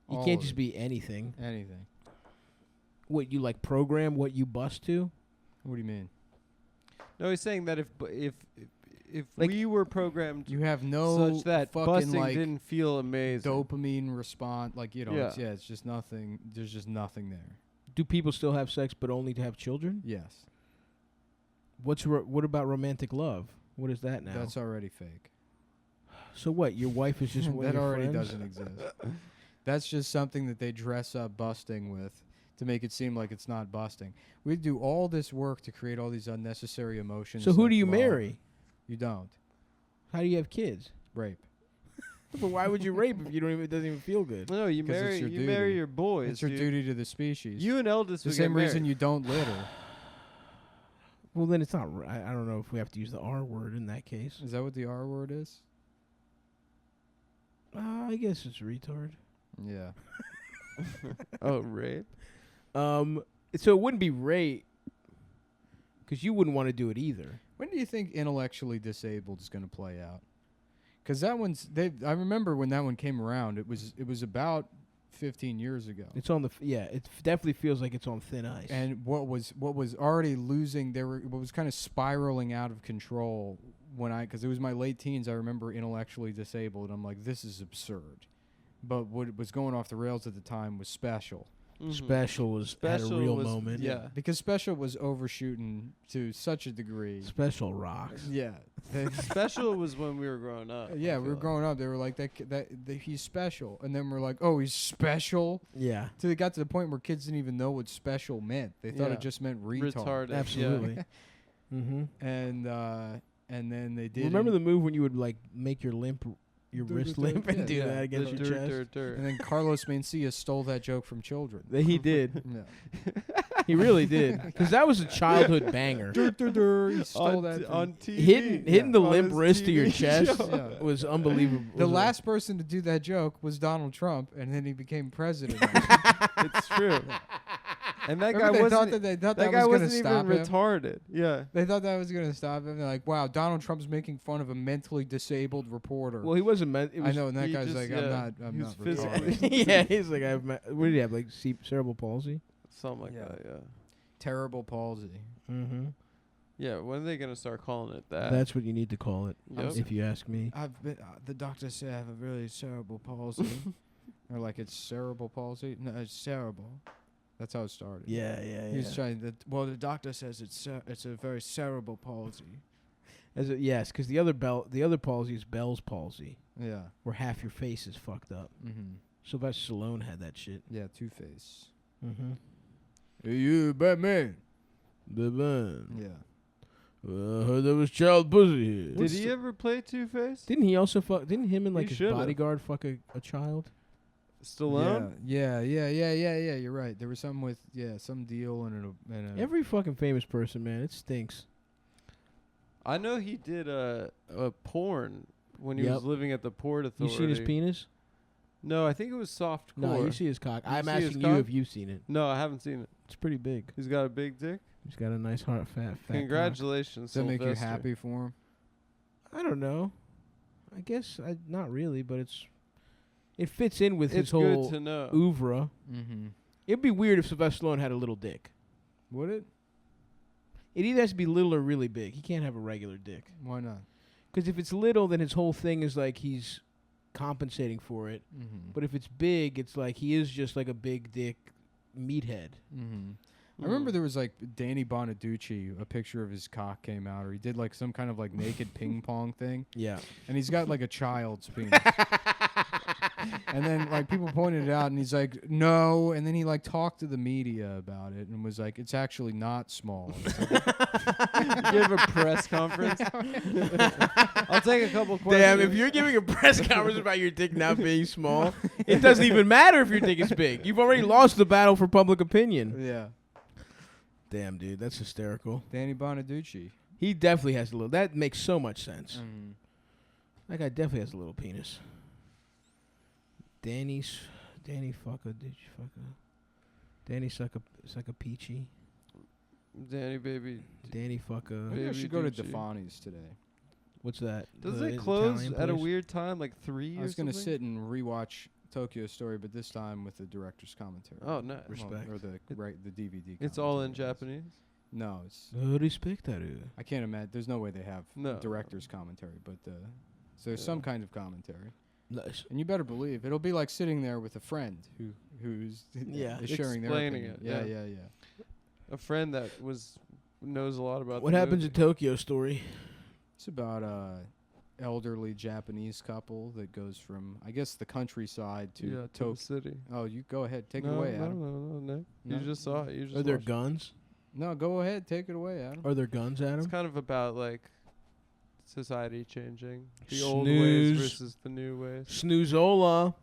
You All can't of just it. be anything. Anything. What you like program what you bust to? What do you mean? No, he's saying that if Like- we were programmed You have no such that fucking busting like didn't feel amazing. dopamine response, like Yeah. it's just nothing. There's just nothing there. Do people still have sex but only to have children? Yes, What about romantic love? What is that now? that's already fake. So what? Your wife is just one of that your already friends? doesn't exist. That's just something that they dress up busting with to make it seem like it's not busting. We do all this work to create all these unnecessary emotions. So who like do you love. marry? You don't How do you have kids? rape. But why would you rape if you don't even? It doesn't even feel good. No, you 'Cause it's marry your you marry duty. your boys. It's your dude. duty to the species. You and Eldest it's the would same get reason married. you don't litter. Well, then it's not. I don't know if we have to use the R word in that case. Is that what the R word is? I guess it's retard. Yeah. Oh, rape. So it wouldn't be rape, because you wouldn't want to do it either. When do you think intellectually disabled is going to play out? Because that one's. I remember when that one came around. It was about 15 years ago. It's on the it definitely feels like it's on thin ice. And what was already losing, what was kind of spiraling out of control because it was my late teens. I remember intellectually disabled. I'm like, this is absurd. But what was going off the rails at the time was Special. Mhm. Special had a real was- moment. Yeah. Because Special was overshooting to such a degree. Special rocks. Yeah. Special was when we were growing up. Yeah, I we feel were growing up. They were like that he's special, and then we're like, oh, he's special. Yeah. So it got to the point where kids didn't even know what special meant. They thought Yeah. it just meant retard. Retarded. Absolutely. Mm-hmm. And then they did. Remember the move when you would like make your wrist limp and do Yeah. that against The your dirt, chest? dirt, dirt. And then Carlos Mencia stole that joke from children. That he did. Yeah. He really did. Because that was a childhood banger. He stole that. from- on TV. Hitting the On limp his wrist to your TV chest show. Yeah. was unbelievable. The last person to do that joke was Donald Trump, and then he became president. It's true. And that Remember guy they thought wasn't. they thought That that guy was going to wasn't stop even him. retarded. Yeah. They thought that was going to stop him. They're like, wow, Donald Trump's making fun of a mentally disabled reporter. Well, he wasn't meant. I know, and that he guy's just- like, yeah, I'm he not was retarded. physically- Yeah, he's like, what did he have? Like cerebral palsy? Something like Yeah. that. Yeah. Terrible palsy. Mm-hmm. Yeah. When are they gonna start calling it that? That's what you need to call it, Yep. if you ask me. I've been. The doctor said I have a really cerebral palsy. They're like, it's cerebral palsy. No, it's cerebral. That's how it started. Yeah. He was trying to. Well, the doctor says it's a very cerebral palsy. Yes, because the other palsy is Bell's palsy, Yeah. where half your face is fucked up. Mm-hmm. Sylvester Stallone had that shit. Yeah. Two-Face. Mm-hmm. Hey, you Batman. The man. Yeah. I heard there was child pussy here. Did he ever play Two-Face? Didn't he also fuck? Didn't him and like He his should've. bodyguard fuck a child? Stallone? Yeah. You're right. There was some with some deal and a Every fucking famous person, man, it stinks. I know he did a porn when he Yep. was living at the Port You Authority. seen his penis? No, I think it was soft core. No, you see his cock. You I'm see his asking you cock? if you've seen it. No, I haven't seen it. It's pretty big. He's got a big dick. He's got a nice heart, fat. Congratulations, Does that make you Sylvester. happy for him? Cock. I don't know. I guess not really, but it fits in with It's his whole good to know. oeuvre. Mm-hmm. It'd be weird if Sylvester Stallone had a little dick. Would it? It either has to be little or really big. He can't have a regular dick. Why not? Because if it's little, then his whole thing is like he's compensating for it. Mm-hmm. But if it's big, it's like he is just like a big dick meathead. Mm-hmm. I remember there was like Danny Bonaducci, a picture of his cock came out, or he did like some kind of like naked ping pong thing, Yeah. and he's got like a child's penis. And then like people pointed it out, and he's like, no. And then he like talked to the media about it and was like, it's actually not small. It's like, Give a press conference. I'll take a couple questions. Damn, if you're giving a press conference about your dick not being small, it doesn't even matter if your dick is big. You've already lost the battle for public opinion. yeah, Damn, dude, that's hysterical. Danny Bonaducci. He definitely has a little. That makes so much sense. Mm. That guy definitely has a little penis. Danny fucker, did you fuck a? Danny suck a peachy. Danny, baby. Danny fucker. Maybe I Baby should go to Ducci. Defani's today. What's that? Does The it close Italian at a place? weird time, like 3 I or was gonna something? sit and rewatch Tokyo Story, but this time with the director's commentary. Oh, no. Respect. Or the the DVD. It's all in commentary, I guess. Japanese? No, it's. Rispettare. I can't imagine. There's no way they have No. director's commentary, but so there's Yeah. some kind of commentary, Nice. and you better believe it'll be like sitting there with a friend who's Yeah. is sharing their Explaining opinion. it, Yeah. yeah. A friend that knows a lot about What the happens in movie. Tokyo Story? It's about a elderly Japanese couple that goes from I guess the countryside to Yeah, to the Tokyo. city. Oh, you go ahead, take no, it away, no, Adam. No. No? You just saw it. You just Are there watched it. guns? No, go ahead, take it away, Adam. Are there guns, It's Adam? kind of about like society changing, the old ways Snooze. versus the new ways. Snoozola.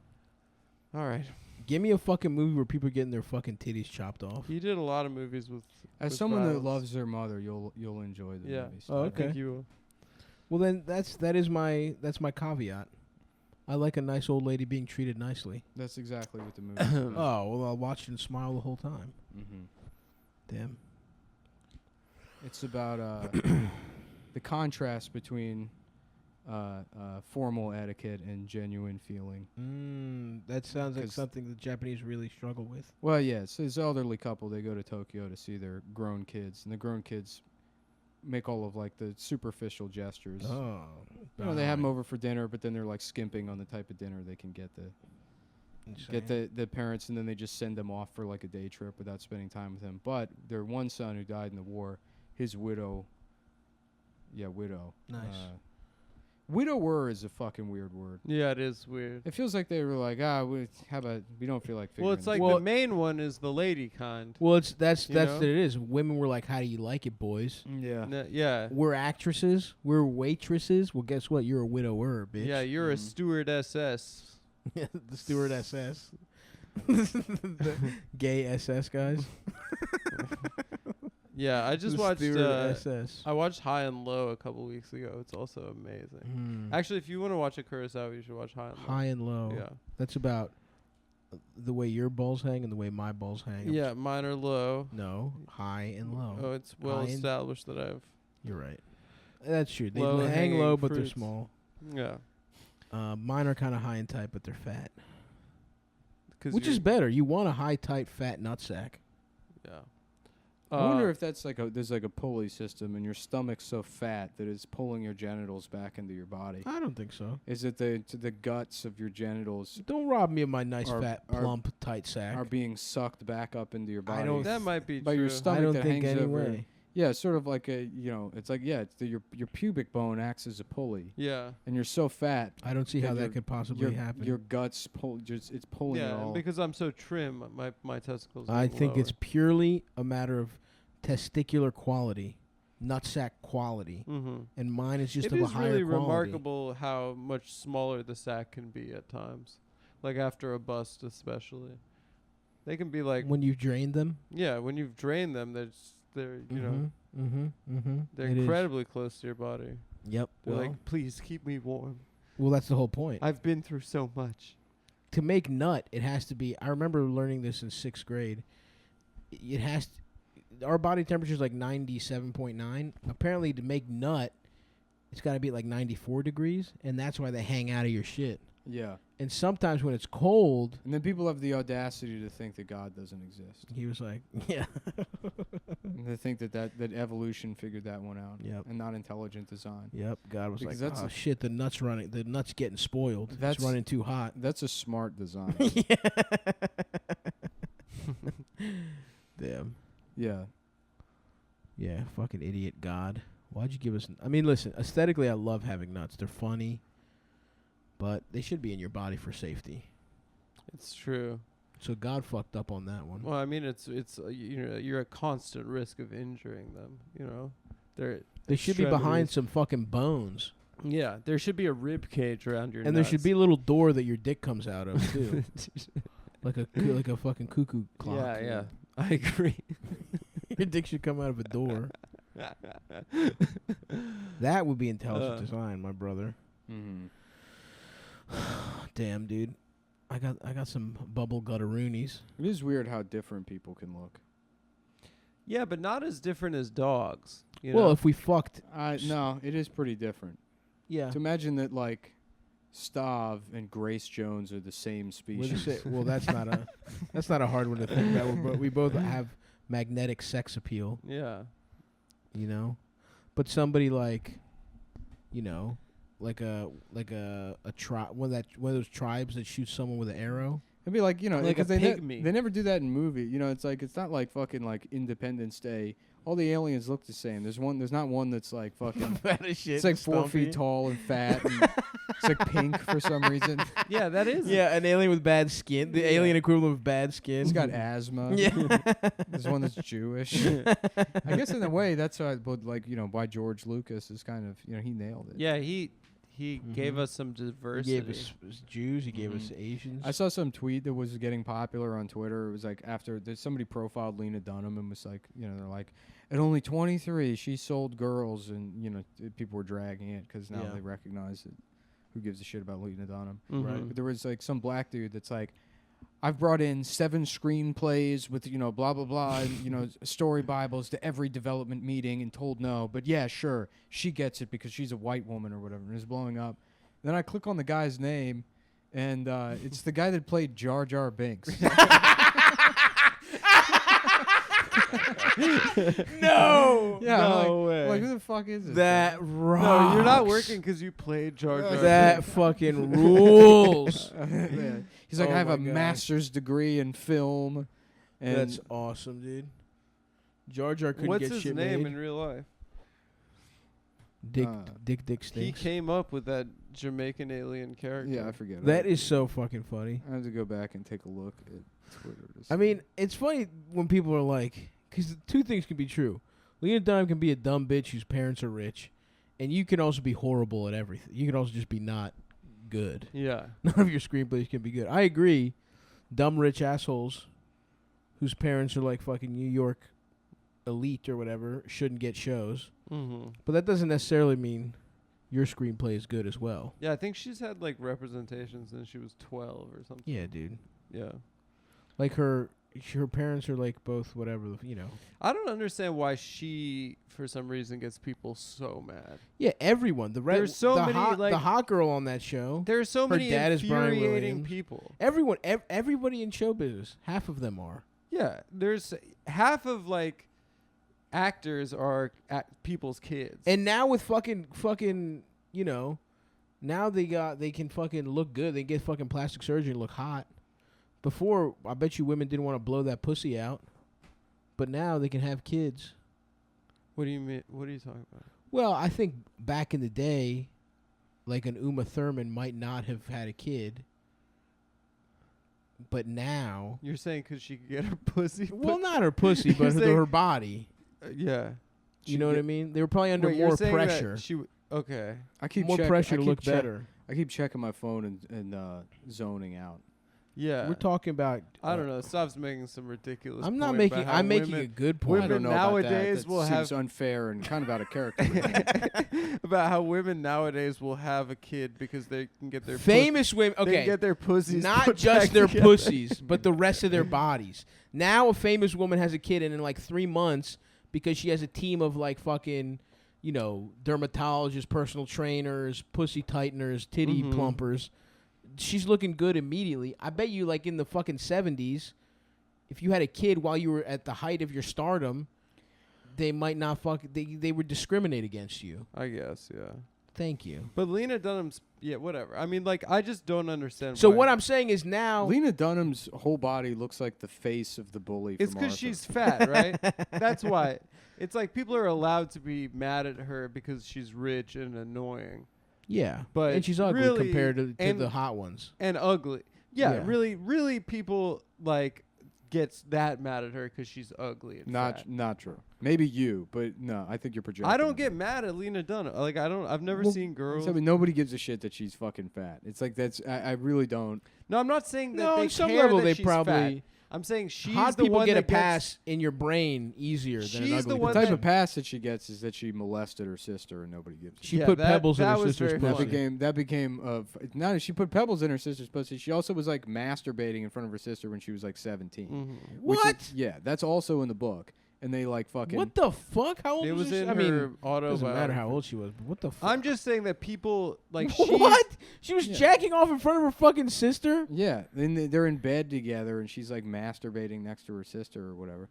All right, Give me a fucking movie where people are getting their fucking titties chopped off. he did a lot of movies with. As with someone that violence. loves their mother, you'll enjoy the Yeah. movies. Oh, I okay. think you will. Well, then that's my caveat. I like a nice old lady being treated nicely. That's exactly what the movie is. Oh, well, I'll watch it and smile the whole time. Mm-hmm. Damn. It's about the contrast between formal etiquette and genuine feeling. That sounds like 'Cause- something the Japanese really struggle with. Well, yeah, it's this elderly couple. They go to Tokyo to see their grown kids, and the grown kids make all of like the superficial gestures. Oh. They have them over for dinner, but then they're like skimping on the type of dinner they can get the parents, and then they just send them off for like a day trip without spending time with them. But their one son who died in the war, his widow. Nice. Widower is a fucking weird word. Yeah, it is weird. It feels like they were like, we don't feel like figuring Well, it's like Well- the main one is the lady kind. Well, that's You what know? it is. Women were like, "How do you like it, boys?" Yeah. Yeah. We're actresses. We're waitresses. Well, guess what? You're a widower, bitch. Yeah, you're a Mhm. steward SS. the steward SS. The gay SS guys. Yeah, I just The watched. steward SS. I watched High and Low a couple weeks ago. It's also amazing. Hmm. Actually, if you want to watch a Kurosawa, you should watch High and Low. High and low. Yeah. That's about the way your balls hang and the way my balls hang. Yeah, mine are low. No, high and low. Oh, it's well established that I've. You're right. That's true. They Low hang low, hanging but they're fruits. small. Yeah. Mine are kind of high and tight, but they're fat. Which you're- is better. You want a high, tight, fat nutsack. Yeah. I wonder if that's like there's like a pulley system, and your stomach's so fat that it's pulling your genitals back into your body. I don't think so. Is it the guts of your genitals Don't rob me of my nice, Are- fat, are- plump, tight sack. are being sucked back up into your body? that might be by true. your stomach I don't that think hangs over. anyway. Yeah, it's sort of like it's like your pubic bone acts as a pulley, Yeah. and you're so fat. I don't see that how your- that could possibly happen. Your guts it's pulling it Yeah, all. and because I'm so trim, my testicles. I are think lower. it's purely a matter of testicular quality, nutsack quality, Mm-hmm. and mine is just It of a is higher really quality. remarkable how much smaller the sack can be at times, like after a bust especially. They can be like When you've drained them. when you've drained them, they're they're It is. incredibly close to your body. Yep. They're Well, like, please keep me warm. that's the whole point. I've been through so much. To make nut, it has to be. I remember learning this in 6th grade. It has. Our body temperature is like 97.9. Apparently, to make nut, it's got to be at like 94 degrees, and that's why they hang out of your shit. Yeah, And sometimes when it's cold, and then people have the audacity to think that God doesn't exist. he was like, yeah. And they think that evolution figured that one out. Yep. And not intelligent design. Yep. God was Because like, that's oh a- shit, the nut's running. The nut's getting spoiled. It's That's- running too hot. That's a smart design. Damn. Yeah. Yeah, fucking idiot God. Why'd you give us... I mean, listen, aesthetically, I love having nuts. They're funny, but they should be in your body for safety. It's true. So God fucked up on that one. Well, I mean, it's you're at constant risk of injuring them. They should be behind some fucking bones. Yeah, there should be a rib cage around your. And there should be a little door that your dick comes out of, too. like a fucking cuckoo clock. Yeah, yeah, I agree. Your dick should come out of a door. That would be intelligent design, my brother. Mm-hmm. Damn, dude. I got some bubble gutteroonies. It is weird how different people can look. Yeah, but not as different as dogs. Well, if we fucked... No, it is pretty different. Yeah. To imagine that, like, Stav and Grace Jones are the same species. Well, that's not a hard one to think about. But we both have magnetic sex appeal, Yeah. you know. But somebody like, like a tribe, one of those tribes that shoots someone with an arrow. It'd be like, Like a because they pygmy. they never do that in movie. It's like it's not like fucking like Independence Day. All the aliens look the same. There's not one that's like fucking. Fat as shit. It's like 4 feet tall and fat. And it's like pink for some reason. Yeah, that is. Yeah, an alien with bad skin. The alien equivalent of bad skin. He's got asthma. Yeah. There's one that's Jewish. I guess in a way that's why, but like why George Lucas is kind of he nailed it. Yeah, he gave us some diversity. He gave us Jews. He gave us Asians. I saw some tweet that was getting popular on Twitter. It was like after somebody profiled Lena Dunham and was like, they're like, at only 23, she sold girls, and people were dragging it because now they recognize that who gives a shit about Lena Dunham. Mhm. Right. But there was like some black dude that's like, I've brought in 7 screenplays with blah blah blah and story bibles to every development meeting and told no, but yeah, sure, she gets it because she's a white woman or whatever, and is blowing up. Then I click on the guy's name, and it's the guy that played Jar Binks. No. Yeah, No I'm way. like who the fuck is this? That rocks. No, you're not working because you played Jar Jar. That fucking rules. Yeah. He's like, Oh I have my a God. master's degree in film. And That's awesome, dude. Jar Jar couldn't What's get his shit name made. in real life? Dick Uh, He stinks. came up with that Jamaican alien character. yeah, I forget. That is so fucking funny. I have to go back and take a look at Twitter. to I see. mean, it's funny when people are like, because two things can be true. Lena Dunham can be a dumb bitch whose parents are rich, and you can also be horrible at everything. You can also just be not good. Yeah. None of your screenplays can be good. I agree. Dumb rich assholes whose parents are like fucking New York elite or whatever shouldn't get shows. Mm-hmm. But that doesn't necessarily mean your screenplay is good as well. Yeah, I think she's had like representation since she was 12 or something. Yeah, dude. Yeah. Like her parents are like both whatever, you know. I don't understand why she, for some reason, gets people so mad. Yeah, everyone. There's so many, like, the hot girl on that show. There's so Her many dad is Brian infuriating Williams. people. Everyone, everybody in show business, half of them are. Yeah, there's half of like actors are people's kids. And now with fucking, you know, now they can fucking look good. They get fucking plastic surgery and look hot. Before, I bet you women didn't want to blow that pussy out. But now they can have kids. What do you mean? What are you talking about? Well, I think back in the day, like an Uma Thurman might not have had a kid. But now... You're saying because she could get her pussy? Well, not her pussy, but her body. Yeah. You know what I mean? They were probably under Wait, more you're saying pressure. That okay. I keep more pressure to look better. I keep checking my phone and zoning out. Yeah. We're talking about... I don't know. Stav's making some ridiculous I'm not point making... about how I'm making women- a good point. I don't Women know nowadays about that. will Seems have unfair and kind of out of character. about how women nowadays will have a kid because they can get their Famous women... they Okay. can get their pussies Not put just back their together. pussies, but the rest of their bodies. Now a famous woman has a kid, and in like 3 months, because she has a team of like fucking, you know, dermatologists, personal trainers, pussy tighteners, titty Mhm. plumpers, she's looking good immediately. I bet you, like in the fucking 70s, if you had a kid while you were at the height of your stardom, they might not they would discriminate against you. I guess, yeah. Thank you. But Lena Dunham's whatever. I mean, like, I just don't understand. So why. what I'm saying is now... Lena Dunham's whole body looks like the face of the bully. It's because she's fat, right? That's why. It's like people are allowed to be mad at her because she's rich and annoying. Yeah, But and she's ugly really- compared to and- the hot ones. And ugly. Yeah, Yeah. really people like gets that mad at her because she's ugly and fat. not true. Maybe you, but no, I think you're projecting. I don't get mad at Lena Dunham. Like I've never Well, seen girls. I mean, nobody gives a shit that she's fucking fat. It's like I really don't. No, I'm not saying that No, they on some care level that they she's probably... fat. I'm saying she's hot the people one get a that gets- pass in your brain easier than an She's ugly the The one person. type that- of pass that she gets is that she molested her sister and nobody gives. a She shit. put that- pebbles in that her was sister's very pussy. funny. That became no. She put pebbles in her sister's pussy. She also was like masturbating in front of her sister when she was like 17. Mhm. which is- What? yeah, that's also in the book. And they like fucking. What the fuck? How old It was this? in I her mean, autobiography. doesn't matter how old she was, but what the fuck? I'm just saying that people like what? She was Yeah. jacking off in front of her fucking sister? Yeah, then they're in bed together, and she's like masturbating next to her sister or whatever.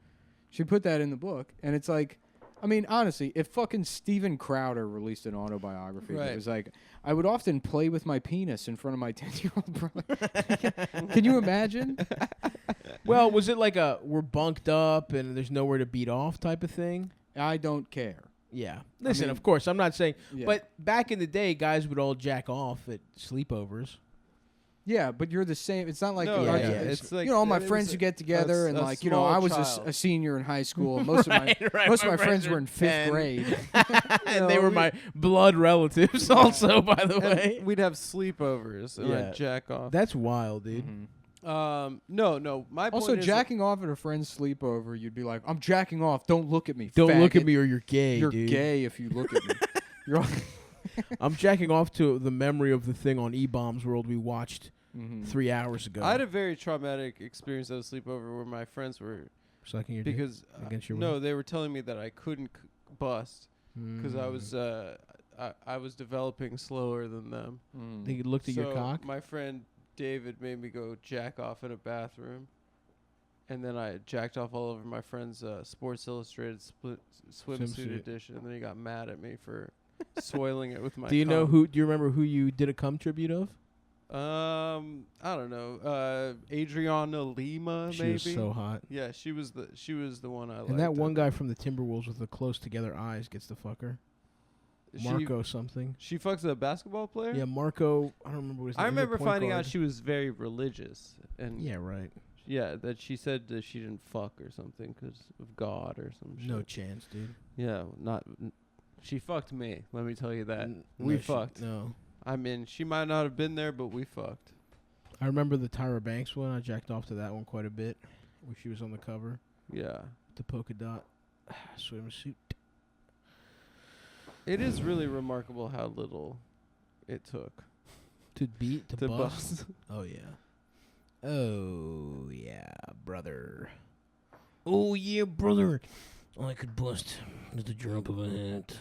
She put that in the book, and it's like, I mean, honestly, if fucking Steven Crowder released an autobiography, Right. it was like, I would often play with my penis in front of my 10-year-old brother. Can you imagine? Well, was it like a we're bunked up and there's nowhere to beat off type of thing? I don't care. Yeah. Listen, mean- of course, I'm not saying, Yeah. but back in the day, guys would all jack off at sleepovers. Yeah, but you're the same. It's not like No, yeah, it's like you know, all my it was friends who get together and a like, you know, small I was child. a senior in high school. And most of my Right, most of my my friends friends were are in 5th 10. grade. And they No, were we- my blood relatives also, by the and way. we'd have sleepovers and Yeah. I'd jack off. That's wild, dude. No. My Also, point is jacking off at a friend's sleepover, you'd be like, "I'm jacking off. Don't look at me. Don't look at faggot. me or you're gay, You're dude. gay if you look at me." You're all- I'm jacking off to the memory of the thing on E-Bombs World we watched Mhm. 3 hours ago. I had a very traumatic experience at a sleepover where my friends were Sucking your dick because against your no, will? they were telling me that I couldn't bust because I was I was developing slower than them. They looked at your So cock? my friend David made me go jack off in a bathroom, and then I jacked off all over my friend's Sports Illustrated swimsuit Swimsuit. edition, and then he got mad at me for soiling it with my. Do you know cum. who? Do you remember who you did a cum tribute of? I don't know. Adriana Lima, She maybe. was so hot. Yeah, she was the one I liked. And that I one think. guy from the Timberwolves with the close together eyes gets the fucker. Marco something. She fucks a basketball player. Yeah, Marco. I don't remember what his name. I He's a remember point finding guard. out she was very religious, and Yeah, right. yeah, that she said that she didn't fuck or something because of God or some shit. No chance, dude. Yeah, she fucked me. Let me tell you that. N- We no, she- fucked. No. I mean, she might not have been there, but we fucked. I remember the Tyra Banks one. I jacked off to that one quite a bit, where she was on the cover. Yeah, The polka dot swimsuit. it is really remarkable how little it took To beat, to to bust. bust. Oh, yeah. Oh, yeah, brother. Oh, yeah, brother. I could bust at the drop of a hat.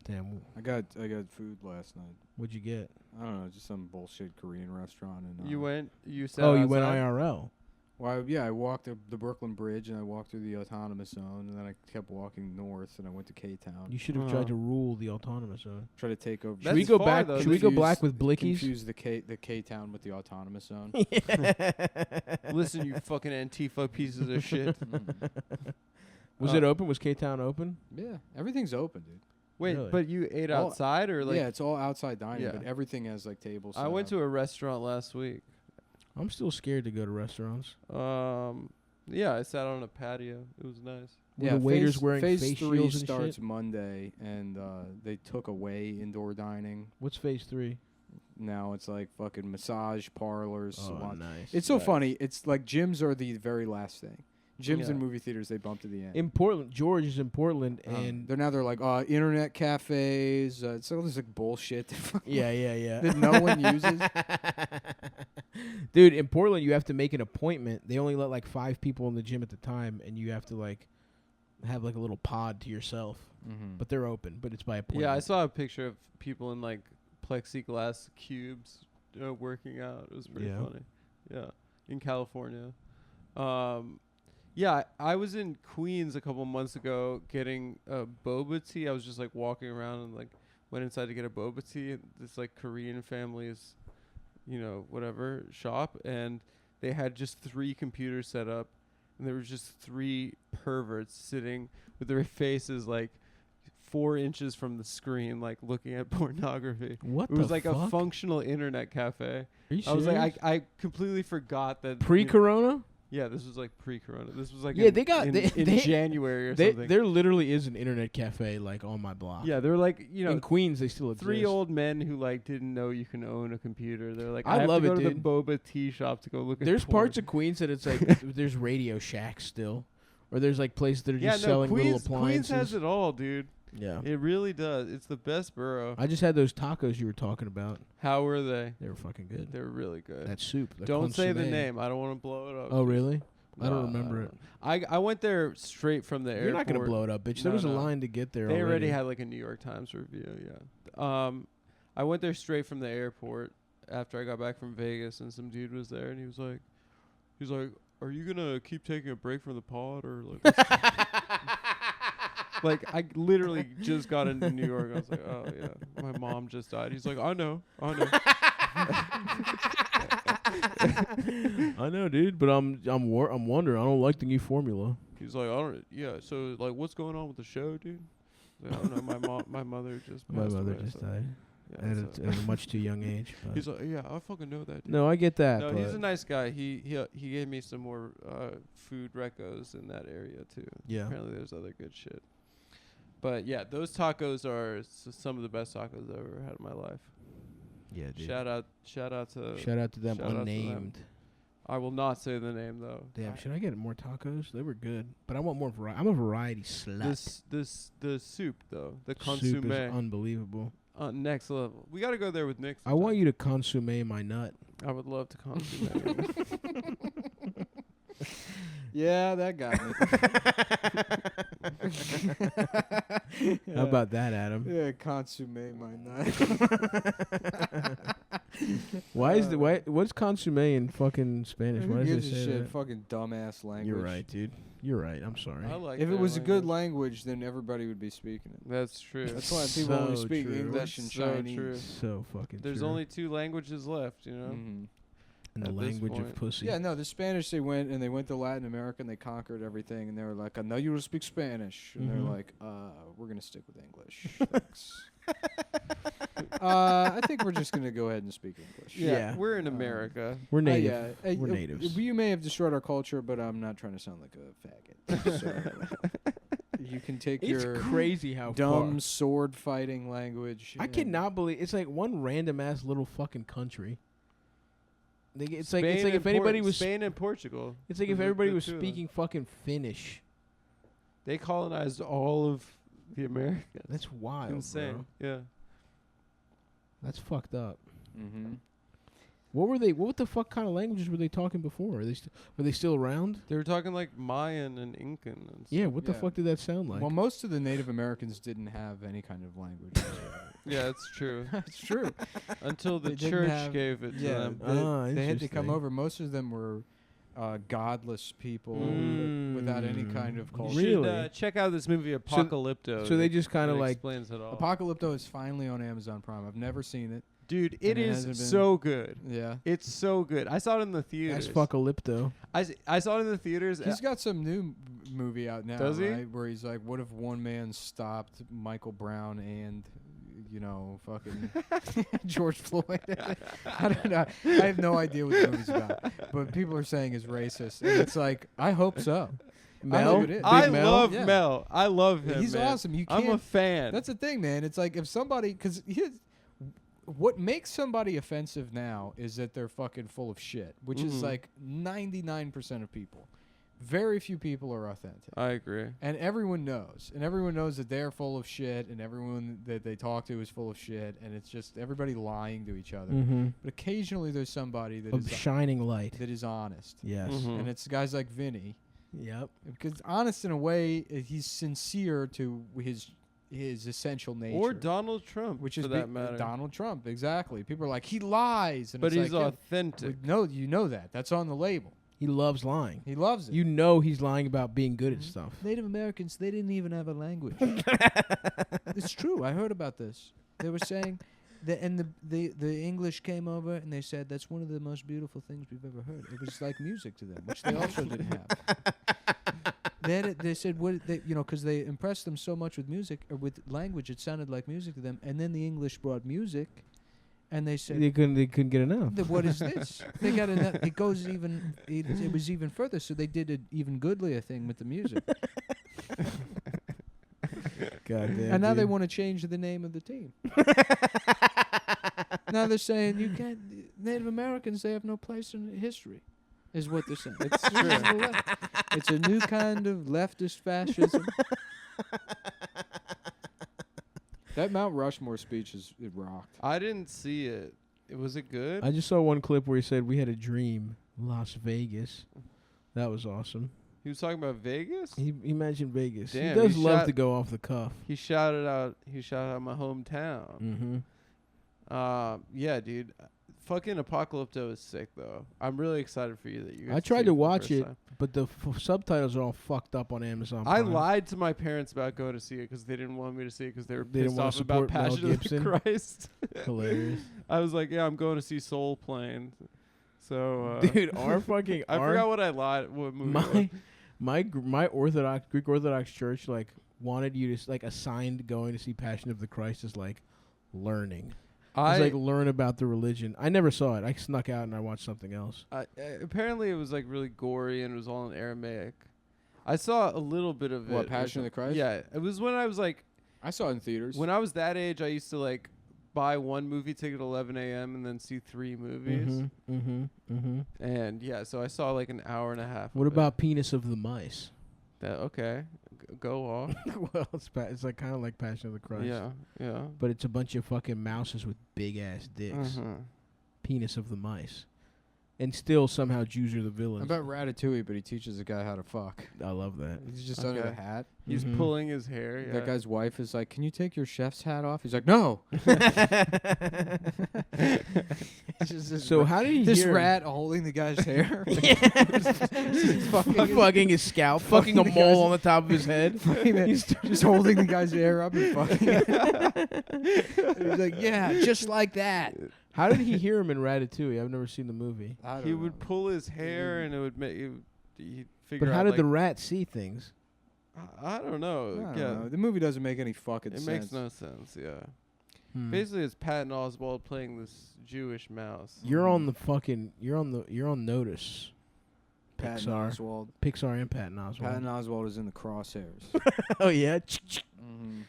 Damn. I got food last night. What'd you get? I don't know, just some bullshit Korean restaurant. And You went? You sat Oh, you outside? went IRL. Well, I walked the Brooklyn Bridge, and I walked through the autonomous zone, and then I kept walking north, and I went to K-Town. You should have tried to rule the autonomous zone. Try to take over. Should we go back? though. Should we go black with Blickies? Confuse the K-Town with the autonomous zone. Listen, you fucking Antifa pieces of shit. Was it open? Was K-Town open? Yeah, everything's open, dude. Wait, Really? but you ate All- outside or like? Yeah, it's all outside dining, Yeah. but everything has like tables. I went to a restaurant last week. I'm still scared to go to restaurants. Yeah, I sat on a patio. It was nice. Were the waiters wearing phase face 3 shields and starts shit? Monday, and they took away indoor dining. What's phase 3? Now it's like fucking massage parlors, Oh, salon. nice. It's so Right. funny. It's like gyms are the very last thing. Gyms Yeah. and movie theaters, they bump to the end. In Portland, George is in Portland, and they're like internet cafes. It's all this like bullshit yeah. that no one uses. Dude, in Portland, you have to make an appointment. They only let like 5 people in the gym at the time, and you have to like have like a little pod to yourself. Mm-hmm. But they're open, but it's by appointment. Yeah, I saw a picture of people in like plexiglass cubes working out. It was pretty Yeah. funny. Yeah, in California. Yeah, I was in Queens a couple months ago getting a boba tea. I was just like walking around and like went inside to get a boba tea at this like Korean family's, whatever shop, and they had just 3 computers set up, and there was just 3 perverts sitting with their faces like 4 inches from the screen, like looking at pornography. What It was the like fuck? a functional internet cafe. Are you I was like, serious? I completely forgot that. Pre-corona? Yeah, this was like pre-corona. This was like Yeah, in, they got- in, they- in they- January or something. There literally is an internet cafe like on my block. Yeah, they're like, in Queens they still exist. 3 old men who like didn't know you can own a computer. They're like, I I have love to go it, to dude. the boba tea shop to go look at. There's porn. parts of Queens that it's like there's Radio Shacks still, or there's like places that are just selling little Queens appliances. has it all, dude. Yeah, It really does. It's the best borough. I just had those tacos you were talking about. How were they? They were fucking good. They're really good. That soup. the Don't say the consommé. name. I don't want to blow it up. Oh really? I don't No, remember it. I went there straight from the airport. You're not gonna blow it up, bitch. There No, was a no. line to get there. They already had like a New York Times review. Yeah. I went there straight from the airport after I got back from Vegas, and some dude was there, and he was like, "Are you gonna keep taking a break from the pod, or like?" Like I literally just got into New York. I was like, "Oh yeah, my mom just died." He's like, "I know." I know, dude, but I'm wondering. I don't like the new formula. He's like, "I don't." Yeah. So like, what's going on with the show, dude? Like, I don't know. My mother just. My passed mother away, just so- died Yeah, at so- a much too young age. But. He's like, yeah, I fucking know that. Dude. No, I get that. No, but he's a nice guy. He gave me some more food recos in that area too. Yeah. Apparently, there's other good shit. But yeah, those tacos are some of the best tacos I've ever had in my life. Yeah, dude. Shout out to Shout out to them shout out to them. unnamed. I will not say the name though. Damn, should I get more tacos? They were good, but I want more variety. I'm a variety slut. The soup though, the Soup is consommé, unbelievable. next level. We got to go there with Nick. I want you to consommé my nut. I would love to consommé. Yeah, that got me. How about that, Adam? Yeah, consommé my night. What's consommé in fucking Spanish? Why Who does it gives a say shit? that? Fucking dumbass language. You're right, dude. You're right. I'm sorry. I like. If it their was a good language. language, then everybody would be speaking it. That's true. That's why people only So speak true. English That's and so Chinese. true. So fucking There's true. only 2 languages left, you know. Mhm. in the at this language of point. pussy. Yeah, no, the Spanish, they went to Latin America and they conquered everything, and they were like, I know you speak Spanish. And Mhm. they're like, we're going to stick with English. Thanks. I think we're just going to go ahead and speak English. Yeah. We're in America. We're native. Yeah, We're natives. You may have destroyed our culture, but I'm not trying to sound like a faggot. So you can take It's your crazy how dumb far. sword fighting language. I and- cannot believe it's like one random ass little fucking country. It's like Spain if and anybody was Spain and Portugal. it's like if The- everybody the was 2 of them. speaking fucking Finnish. They colonized all of the Americas. That's wild. Insane. Bro. Yeah. That's fucked up. Mhm. What the fuck kind of languages were they talking before? Are they still around? They were talking like Mayan and Incan and stuff. Yeah, what the fuck did that sound like? Well, most of the Native Americans didn't have any kind of language. Yeah, it's true. It's true. Until the They didn't church have- gave it to Yeah, them. they had to come interesting. over. Most of them were godless people without any kind of You culture. should Really? check out this movie Apocalypto. So they just kind of It like explains it all. Apocalypto is finally on Amazon Prime. I've never seen it. Dude, And it it is hasn't been- so good. Yeah. It's so good. I saw it in the theaters. that's fuckalypto. I saw it in the theaters. He's got some new movie out now, Does he? right? Where he's like, what if one man stopped Michael Brown and, fucking George Floyd? I don't know. I have no idea what the movie's about. But people are saying it's racist. And it's like, I hope so. I hope it is. I Mel? love Yeah. Mel. I love him. He's man. awesome. You I'm a can't- fan. That's the thing, man. It's like if somebody, because what makes somebody offensive now is that they're fucking full of shit, which is Mhm. like 99% of people. Very few people are authentic. I agree. And everyone knows. And everyone knows that they're full of shit, and everyone that they talk to is full of shit, and it's just everybody lying to each other. Mm-hmm. But occasionally there's somebody A shining light. that is honest. Yes. Mhm. And it's guys like Vinny. Yep. Because honest in a way, he's sincere to his essential nature. Or Donald Trump, which for is that matter. Donald Trump, exactly. People are like, he lies. And But it's he's like, authentic. no, you know that. That's on the label. He loves lying. He loves it. You know he's lying about being good at stuff. Native Americans, they didn't even have a language. It's true. I heard about this. They were saying that, and the English came over and they said that's one of the most beautiful things we've ever heard. It was like music to them, which they also didn't have. They said because they impressed them so much with music or with language, it sounded like music to them. And then the English brought music, and they said, They couldn't get enough. what is this? They got enough. It goes even. It was even further. So they did an even goodlier thing with the music. God damn. And now they want to change the name of the team. Now they're saying you can't. Native Americans, they have no place in history, is what they're saying. It's true. It's a new kind of leftist fascism. That Mount Rushmore speech it rocked. I didn't see it. Was it good? I just saw one clip where he said we had a dream, Las Vegas. That was awesome. He was talking about Vegas? He mentioned Vegas. Damn, he does he love shot- to go off the cuff. He shouted out my hometown. Mm-hmm. Yeah, dude. Fucking Apocalypto is sick though. I'm really excited for you that you. I tried to watch it, but the subtitles are all fucked up on Amazon I Prime. lied to my parents about going to see it because they didn't want me to see it because they were They didn't pissed wanna off about support Mel Passion of the Gibson. Christ. Hilarious. I was like, yeah, I'm going to see Soul Plane. So, Dude, our fucking I forgot what I lied. What movie? my Greek Orthodox church like wanted you to assigned going to see Passion of the Christ as like learning. I It's like learn about the religion. I never saw it. I snuck out and I watched something else. apparently it was like really gory and it was all in Aramaic. I saw a little bit of it. What, Passion of the Christ? Yeah, it was when I was like, I saw it in theaters. when I was that age, I used to like buy one movie ticket at 11 a.m. and then see 3 movies. And yeah, so I saw like an hour and a half. What of it. about Penis of the Mice? that? Okay, go off. Well, it's like kind of like Passion of the Christ. Yeah. But it's a bunch of fucking mouses with big ass dicks. Penis of the Mice. And still somehow Jews are the How villains. about Ratatouille, but he teaches a guy how to fuck. I love that. He's just under the Okay. hat. He's Mhm. pulling his hair. Yeah. That guy's wife is like, "Can you take your chef's hat off?" He's like, "No." It's just this So how did he this hear rat holding the guy's hair? fucking his scalp, fucking a the mole guy's- on the top of his head. He's just holding the guy's hair up and fucking. He's like, "Yeah, just like that." How did he hear him in Ratatouille? I've never seen the movie. I don't He know. would pull his hair and it would make he'd figure But out. how did like, the rat see things? I don't know. I don't yeah, know. The movie doesn't make any fucking it sense. makes no sense. Yeah. Hmm. Basically, it's Patton Oswalt playing this Jewish mouse. You're on the fucking. You're on notice. Patton Pixar. Oswalt. Pixar and Patton Oswalt. Patton Oswalt is in the crosshairs. Oh yeah. Mm-hmm.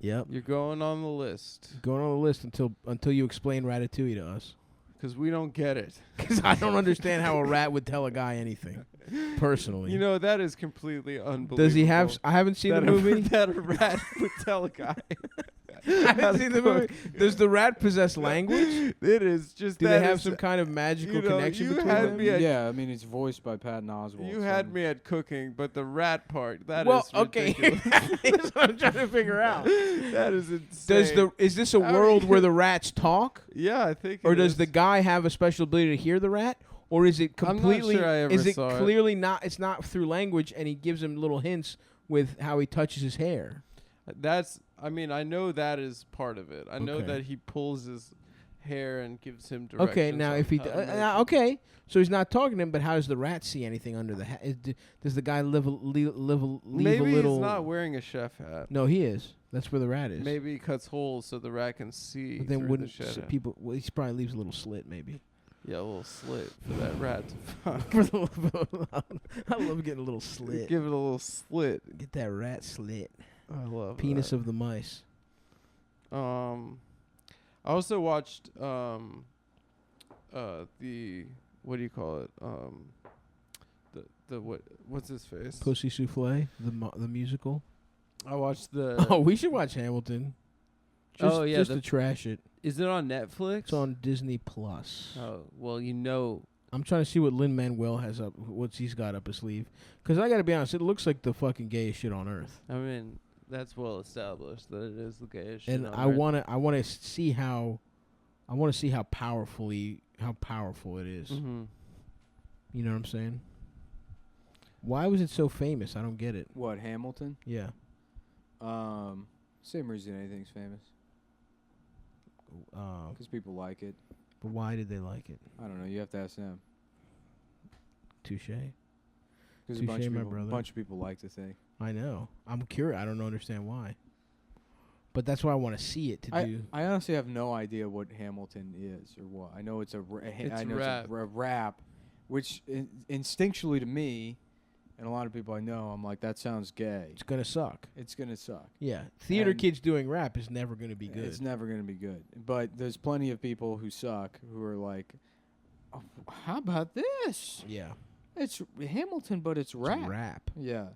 Yep. You're going on the list Going on the list until you explain Ratatouille to us. because we don't get it. Because I don't understand how a rat would tell a guy anything. Personally. You know that is completely unbelievable. Does he have? I haven't seen that the movie. that a rat would tell a guy? I didn't see the movie. Does the rat possess language? It is just. Do they have some kind of magical connection between them? Yeah, I mean, it's voiced by Patton Oswalt. You had me at cooking, but the rat part, that is well, okay. ridiculous. That's what I'm trying to figure out. That is insane. Is this a world where the rats talk? Yeah, I think Or it does is. the guy have a special ability to hear the rat? Or is it completely... I'm not sure I ever is it saw it. clearly not... It's not through language, and he gives him little hints with how he touches his hair. That's... I mean, I know that is part of it. I know Okay. that he pulls his hair and gives him directions. Okay, now on if he... how to make it. okay, so he's not talking to him, but how does the rat see anything under the hat? Does the guy leave Maybe a little... he's not wearing a chef hat. No, he is. That's where the rat is. Maybe he cuts holes so the rat can see. But then through wouldn't the chef hat. people... Well, he probably leaves a little slit, maybe. Yeah, a little slit for that rat to fuck. I love getting a little slit. Give it a little slit. Get that rat slit. I love Penis that. of the mice. I also watched the what do you call it? What's his face? Pussy Souffle, the musical. I watched the. Oh, we should watch Hamilton. Just, Oh, yeah, just the- to trash it. Is it on Netflix? It's on Disney Plus. Oh well, you know. I'm trying to see what Lin-Manuel has up, what he's got up his sleeve. Because I got to be honest, it looks like the fucking gayest shit on earth. I mean, that's well established that it is the gayest shit And on I earth. want to see how powerful it is. Mm-hmm. You know what I'm saying? Why was it so famous? I don't get it. What, Hamilton? Yeah. Same reason anything's famous. Because people like it. But why did they like it? I don't know. You have to ask them. Touche. Because Touche, my brother. a bunch of people like the thing. I know. I'm curious. I don't understand why. But that's why I want to see it do. I honestly have no idea what Hamilton is or what. I know it's a rap, which instinctually to me, and a lot of people I know, I'm like, that sounds gay. It's gonna suck. It's gonna suck. Yeah, theater And kids doing rap is never gonna be good. It's never gonna be good. But there's plenty of people who suck who are like, oh, how about this? Yeah, It's Hamilton, but it's rap. It's rap. Yeah.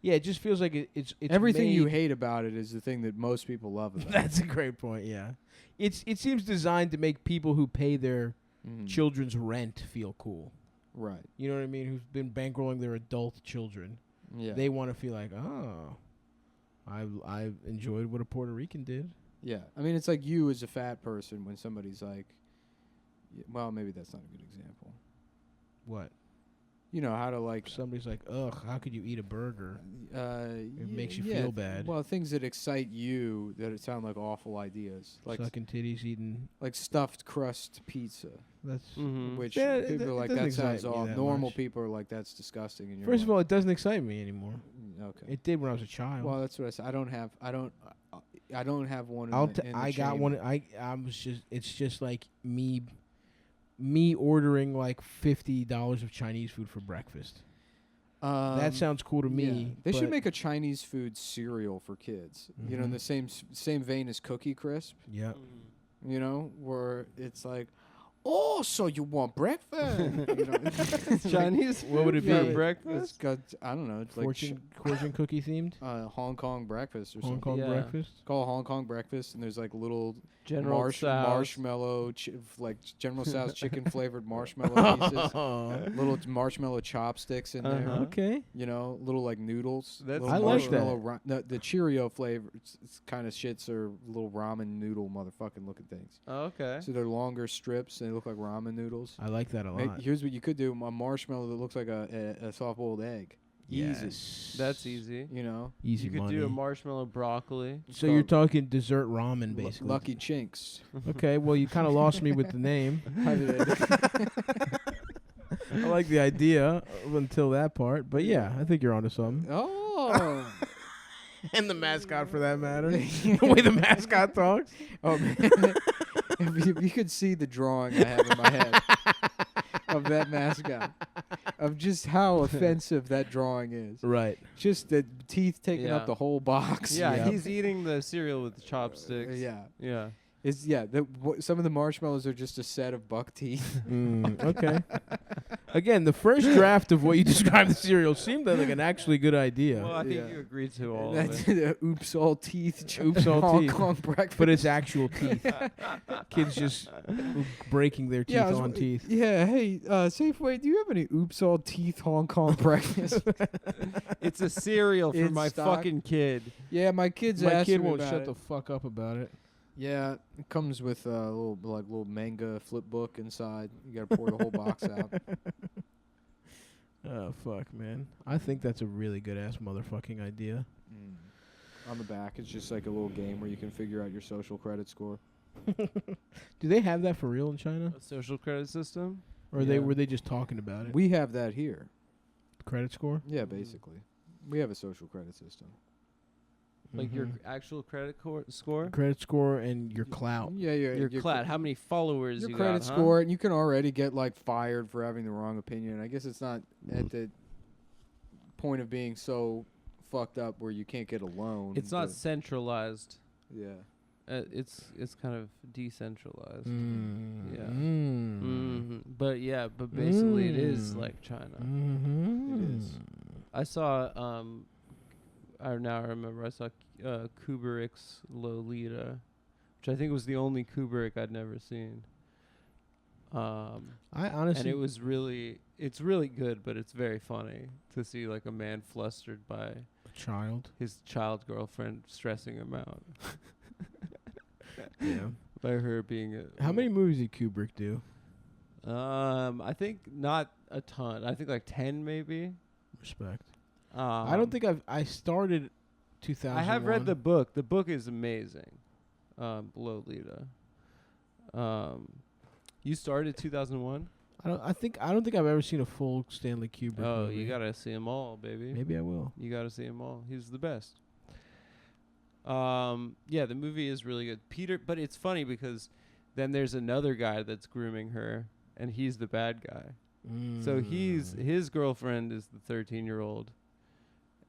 Yeah, it just feels like it's Everything you made- hate about it is the thing that most people love about it. That's a great point. Yeah, it seems designed to make people who pay their children's rent feel cool. Right. You know what I mean? Who've been bankrolling their adult children. Yeah. They want to feel like, oh, I enjoyed what a Puerto Rican did. Yeah. I mean, it's like you as a fat person when somebody's like, well, maybe that's not a good example. What? You know, how to like... Somebody's like, ugh, how could you eat a burger? It makes you yeah, feel bad. Well, things that excite you that it sound like awful ideas. Like Sucking titties, eating. like stuffed crust pizza, That's which Yeah, people are like, doesn't that sounds excite me awful. that Normal much. people are like, that's disgusting. And you're First of like, all, it doesn't excite me anymore. okay. It did when I was a child. Well, that's what I said. I don't have one. I got one. I was just. It's just like me ordering like $50 of Chinese food for breakfast. That sounds cool to me. Yeah. They should but- make a Chinese food cereal for kids. You know, in the same vein as Cookie Crisp. Yeah. You know, where it's like, oh, so you want breakfast? You know, Chinese. What would it for be? breakfast? it's got, I don't know. It's Fortune cookie themed. like Hong Kong breakfast or Hong something. Kong Yeah. breakfast. It's called Hong Kong breakfast, and there's like little General Tso's. marshmallow, like General Tso's chicken flavored marshmallow pieces. Little marshmallow chopsticks in there. Uh-huh. Okay. You know, little like noodles. That's little I like that. marshmallow no, the Cheerio flavor kind of shits are little ramen noodle motherfucking looking things. Oh, okay. So they're longer strips and they look like ramen noodles. I like that a lot. Here's what you could do: a marshmallow that looks like a soft boiled egg. Yes. That's easy. You know, Easy You could money. do a marshmallow broccoli. So you're talking dessert ramen, basically. Lucky Chinks. Okay. Well, you kind of lost me with the name. I like the idea until that part, but yeah, I think you're onto something. Oh. And the mascot, for that matter. The way the mascot talks. Oh man, if you could see the drawing I have in my head of that mascot, of just how offensive that drawing is. Right. Just the teeth taking Yeah. up the whole box. Yeah, Yep. he's eating the cereal with the chopsticks. Yeah. Yeah. Some of the marshmallows are just a set of buck teeth. Okay. Again, the first draft of what you described the cereal seemed like an actually good idea. Well, I think Yeah. you agreed to all of That's it. the oops all teeth. Oops, all Hong teeth. Kong breakfast. But it's actual teeth. Kids just breaking their teeth on teeth. Yeah, hey, Safeway, do you have any oops all teeth Hong Kong breakfast? It's a cereal for In my stock. fucking kid. Yeah, my kids My asked kid me won't about shut it. the fuck up about it. Yeah, it comes with a little manga flip book inside. You gotta pour the whole box out. Oh, fuck, man. I think that's a really good-ass motherfucking idea. On the back, it's just like a little game where you can figure out your social credit score. Do they have that for real in China? A social credit system. Or Yeah. were they just talking about it? We have that here. Credit score? Yeah, basically. We have a social credit system. Like your Mhm. actual credit score. Credit score and your clout. Yeah, yeah. Your clat. How many followers Your you credit got? huh? score, and you can already get like fired for having the wrong opinion. I guess it's not at the point of being so fucked up where you can't get a loan. It's not but centralized. yeah. It's kind of decentralized. Mm. Yeah. Mm. Hmm. But yeah, but basically it is Mm. like China. Mm-hmm. It is. I saw I remember I saw Kubrick's Lolita, which I think was the only Kubrick I'd never seen. I And honestly, it was it's really good, but it's very funny to see like a man flustered by a child. his child girlfriend stressing him out Yeah. by her being How many movies did Kubrick do? I think not a ton. I think like 10 maybe. Respect. I don't think I started 2000. I have read the book. The book is amazing. Lolita. You started 2001? I don't think I've ever seen a full Stanley Kubrick Oh, movie. you gotta see them all, baby. Maybe I will. You gotta see them all. He's the best. Yeah, the movie is really good. Peter, but it's funny because then there's another guy that's grooming her, and he's the bad guy. So his girlfriend is the 13-year-old,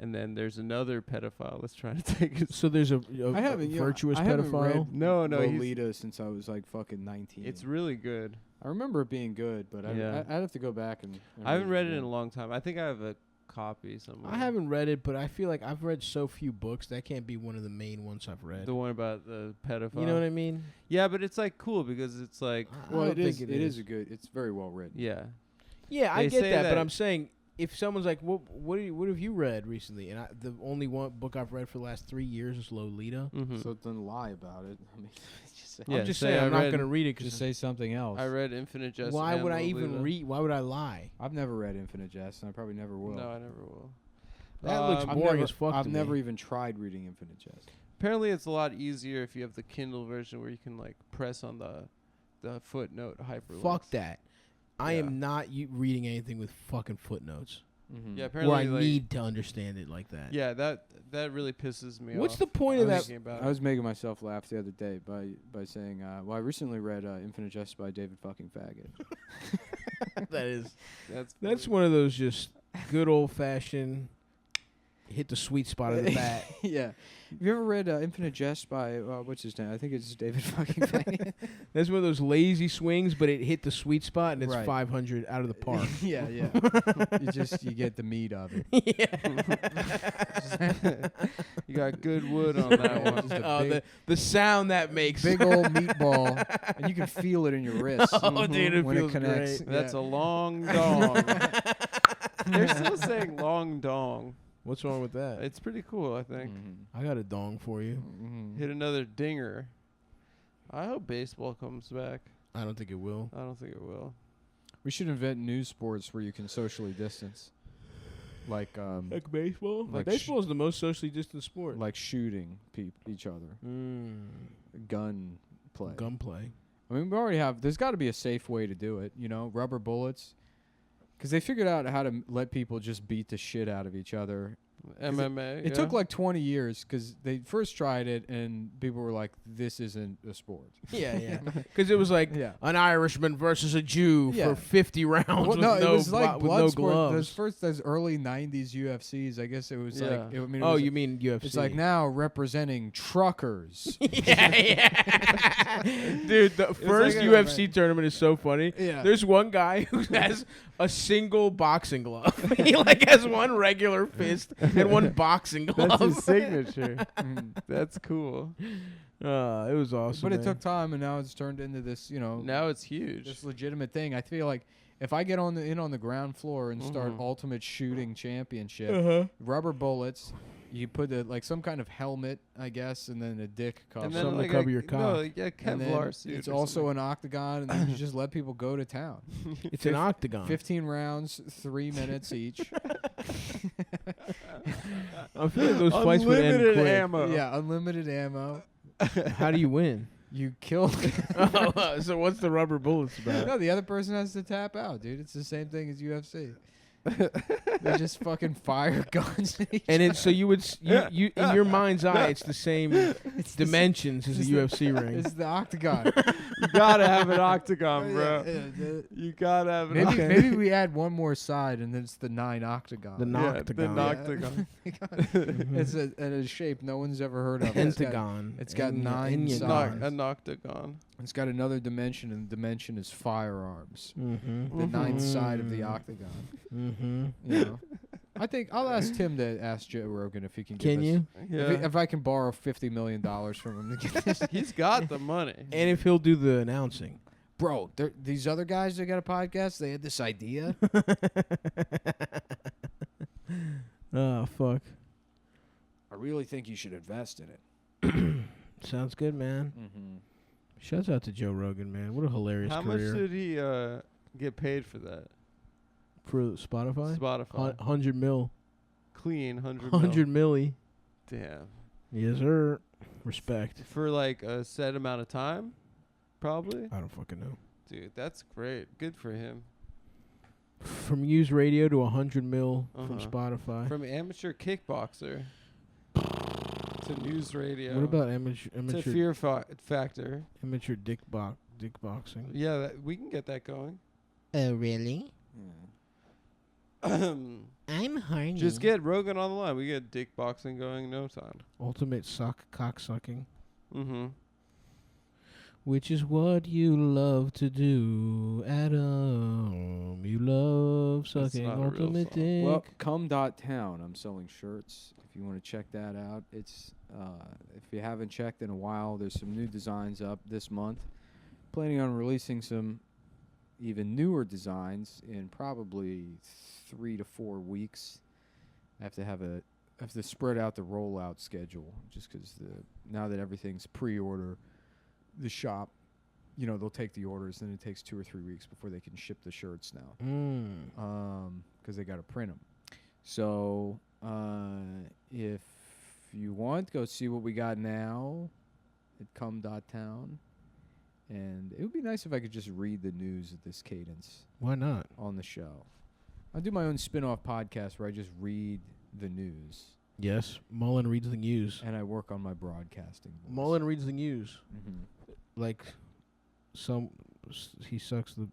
and then there's another pedophile that's trying to take his. So there's a I haven't, virtuous I haven't pedophile. read No, he's, Lolita since I was like fucking 19. it's really good. I remember it being good, but Yeah. I'd have to go back and I haven't read it again. in a long time. I think I have a copy somewhere. I haven't read it, but I feel like I've read so few books that can't be one of the main ones I've read. The one about the pedophile. You know what I mean? Yeah, but it's like cool because it's like Well, I don't it think is a good. It's very well written. yeah. Yeah, I They get say that, but that- I'm saying if someone's like, what have you read recently? And the only one book I've read for the last 3 years is Lolita. Mm-hmm. So then lie about it. I mean, just say, Yeah, I'm just say saying I I'm not read- going to read it because just say something else. I read Infinite Jest. why and would I even Lolita. read? Why would I lie? I've never read Infinite Jest, and I probably never will. No, I never will. That looks Um, I've boring never, as fuck I've to never me. even tried reading Infinite Jest. Apparently, it's a lot easier if you have the Kindle version where you can like press on the footnote hyperlinks. Fuck that. I Yeah. am not reading anything with fucking footnotes. Mm-hmm. Yeah, apparently, Where I like, need to understand it like that. Yeah, that really pisses me off. What's the point of that? thinking about I was making myself laugh the other day by saying, well, I recently read Infinite Jest by David fucking Faggot. That is. That's That's funny. one of those just good old fashioned hit the sweet spot of the bat. Yeah. Have you ever read Infinite Jest by, what's his name? I think it's David fucking Faggot. That's one of those lazy swings, but it hit the sweet spot and it's Right. 500 out of the park. Yeah. You get the meat of it. You got good wood on that one. Just a Oh, big, the sound that makes. big old meatball, and you can feel it in your wrist. Oh, dude, it when feels it connects. great. That's Yeah. a long dong. They're still saying long dong. What's wrong with that? It's pretty cool, I think. I got a dong for you. Mhm. Hit another dinger. I hope baseball comes back. I don't think it will. I don't think it will. We should invent new sports where you can socially distance, like baseball? Like Baseball is the most socially distant sport. like shooting each other, gun play. Gunplay. I mean, we already have. There's got to be a safe way to do it. Rubber bullets, because they figured out how to let people just beat the shit out of each other. MMA. It took like 20 years because they first tried it and people were like, "This isn't a sport." Yeah. Because it was like Yeah. an Irishman versus a Jew Yeah. for 50 rounds Well, with no, it was like with blood no sport. gloves. Those early '90s UFCs. I guess it was like. Yeah. I mean, it Oh, was you mean UFC? It's like now representing truckers. yeah. Dude, the first like a- UFC tournament is so funny. Yeah. There's one guy who has a single boxing glove. He like has one regular fist and one boxing glove. That's his signature. That's cool. It was awesome. But it man. took time, and now it's turned into this, Now it's huge. this legitimate thing. I feel like if I get on the ground floor and start Ultimate Shooting Championship, rubber bullets, you put some kind of helmet, I guess, and then a dick cover. And then Something to like cover your cock. No, yeah, And then Kevlar suit. it's or also something. an octagon, and then you just let people go to town. It's an octagon. 15 rounds, 3 minutes each. I feel like those fights would end Unlimited quick. ammo. Yeah, unlimited ammo. How do you win? You kill. So what's the rubber bullets about? No, the other person has to tap out, dude. It's the same thing as UFC. They just fucking fire guns at each And other. it's so you would you in your mind's eye, it's the same It's the dimensions as a UFC ring. It's the octagon. You gotta have an octagon, bro. Yeah, You gotta have an maybe octagon. maybe we add one more side, and then it's the 9 octagon. The noctagon. The noctagon. It's a shape no one's ever heard of. Pentagon. It's got En- 9 enneagon. sides. An octagon. It's got another dimension, and the dimension is firearms. Mm-hmm. The 9th side of the octagon. Mm-hmm. You know? I think I'll ask Tim to ask Joe Rogan if he can. Can give us, you? Yeah. if I can borrow $50 million from him to get this. He's got the money. And if he'll do the announcing. Bro, these other guys that got a podcast, they had this idea. Oh fuck. I really think you should invest in it. Sounds good, man. Mm-hmm. Shouts out to Joe Rogan, man. What a hilarious How much career. did he get paid for that? For Spotify? Spotify. 100 mil. Clean 100 100 milli. Damn. Yes, sir. Respect. For like a set amount of time? Probably? I don't fucking know. Dude, that's great. Good for him. From News Radio to 100 mil from Uh-huh. Uh. Spotify. From amateur kickboxer to news radio. What about amateur to Fear Factor? amateur dick boxing? Yeah, we can get that going. Oh, really? Just I'm horny. get Rogan on the line. We get dick boxing going in no time. Ultimate cock sucking. Mm-hmm. Which is what you love to do, Adam. You love That's sucking not a real ultimate song. dick. Well, Cum.town. I'm selling shirts. If you want to check that out, it's if you haven't checked in a while, there's some new designs up this month. Planning on releasing some even newer designs in probably 3 to 4 weeks. I have to spread out the rollout schedule just because now that everything's pre-order, the shop, they'll take the orders, and it takes 2 or 3 weeks before they can ship the shirts now. Because they got to print them. So if you want, go see what we got now at Cum.town. And it would be nice if I could just read the news at this cadence Why not? on the show. I do my own spin-off podcast where I just read the news, Yes, Mullen reads the news. and I work on my broadcasting voice. Mullen reads the news. Mm-hmm. Like he sucks the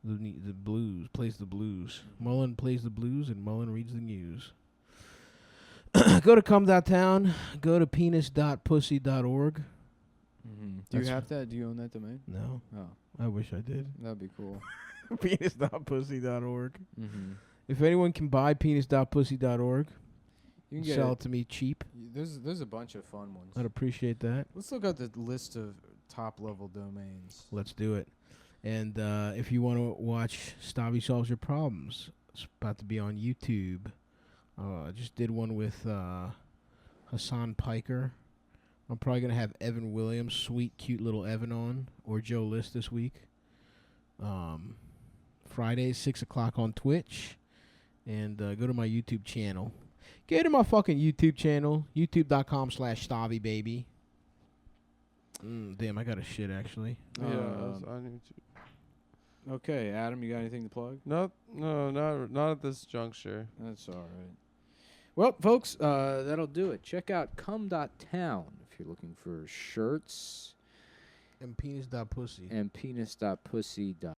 blues, plays the blues. Mullen plays the blues, and Mullen reads the news. Go to Cum.town. Go to penis.pussy.org. Mm-hmm. Do That's you have that? Do you own that domain? No, Oh, I wish I did. that'd be cool. penis.pussy.org. Mm-hmm. If anyone can buy penis.pussy.org, You can get sell it. it to me cheap. There's a bunch of fun ones. I'd appreciate that. Let's look at the list of top-level domains. Let's do it. And if you want to watch Stabby Solves Your Problems, it's about to be on YouTube. I just did one with Hassan Piker. I'm probably going to have Evan Williams, sweet, cute little Evan on, or Joe List this week. Fridays, 6 o'clock on Twitch. And go to my YouTube channel. Go to my fucking YouTube channel, youtube.com/StabbyBaby. Damn, I got a shit, actually. Yeah, I was on YouTube. Okay, Adam, you got anything to plug? No, not at this juncture. That's all right. Well, folks, that'll do it. Check out Cum.town if you're looking for shirts And penis.pussy. and penis.pussy.